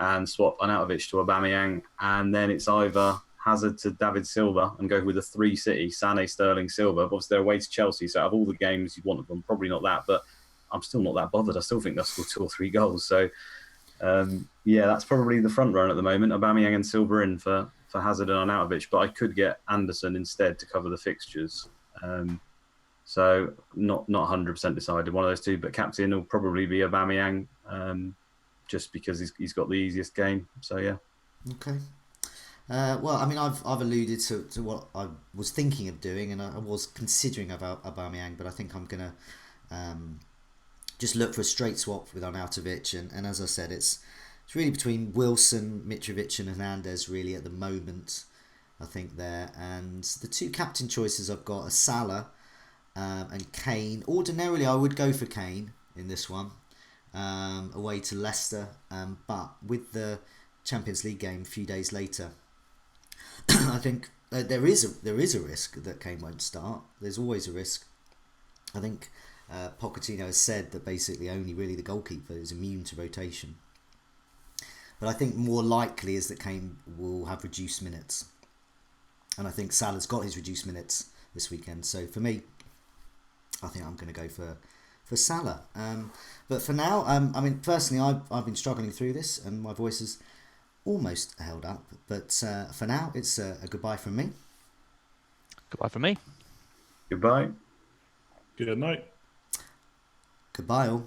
and swap Arnautovic to Aubameyang, and then it's either Hazard to David Silva and go with a 3 City, Sané, Sterling, Silva. Obviously, they're away to Chelsea, so out of all the games, you'd want them, probably not that, but I'm still not that bothered. I still think they'll score 2 or 3 goals. So, yeah, that's probably the front run at the moment. Aubameyang and Silva in for Hazard and Arnautovic, but I could get Anderson instead to cover the fixtures. So not 100% decided, one of those two. But captain will probably be Aubameyang, just because he's got the easiest game. So yeah. Okay. Well, I mean, I've alluded to what I was thinking of doing, and I was considering about Aubameyang, but I think I'm gonna just look for a straight swap with Arnautovic, and as I said, it's really between Wilson, Mitrovic, and Hernandez really at the moment. I think there, and the two captain choices I've got are Salah and Kane. Ordinarily, I would go for Kane in this one, away to Leicester, but with the Champions League game a few days later, I think there is a risk that Kane won't start. There's always a risk. I think Pochettino has said that basically only really the goalkeeper is immune to rotation. But I think more likely is that Kane will have reduced minutes. And I think Salah's got his reduced minutes this weekend. So for me, I think I'm going to go for Salah. But for now, I mean, personally, I've been struggling through this and my voice is almost held up. But for now, it's a goodbye from me. Goodbye from me. Goodbye. Good night. Goodbye all.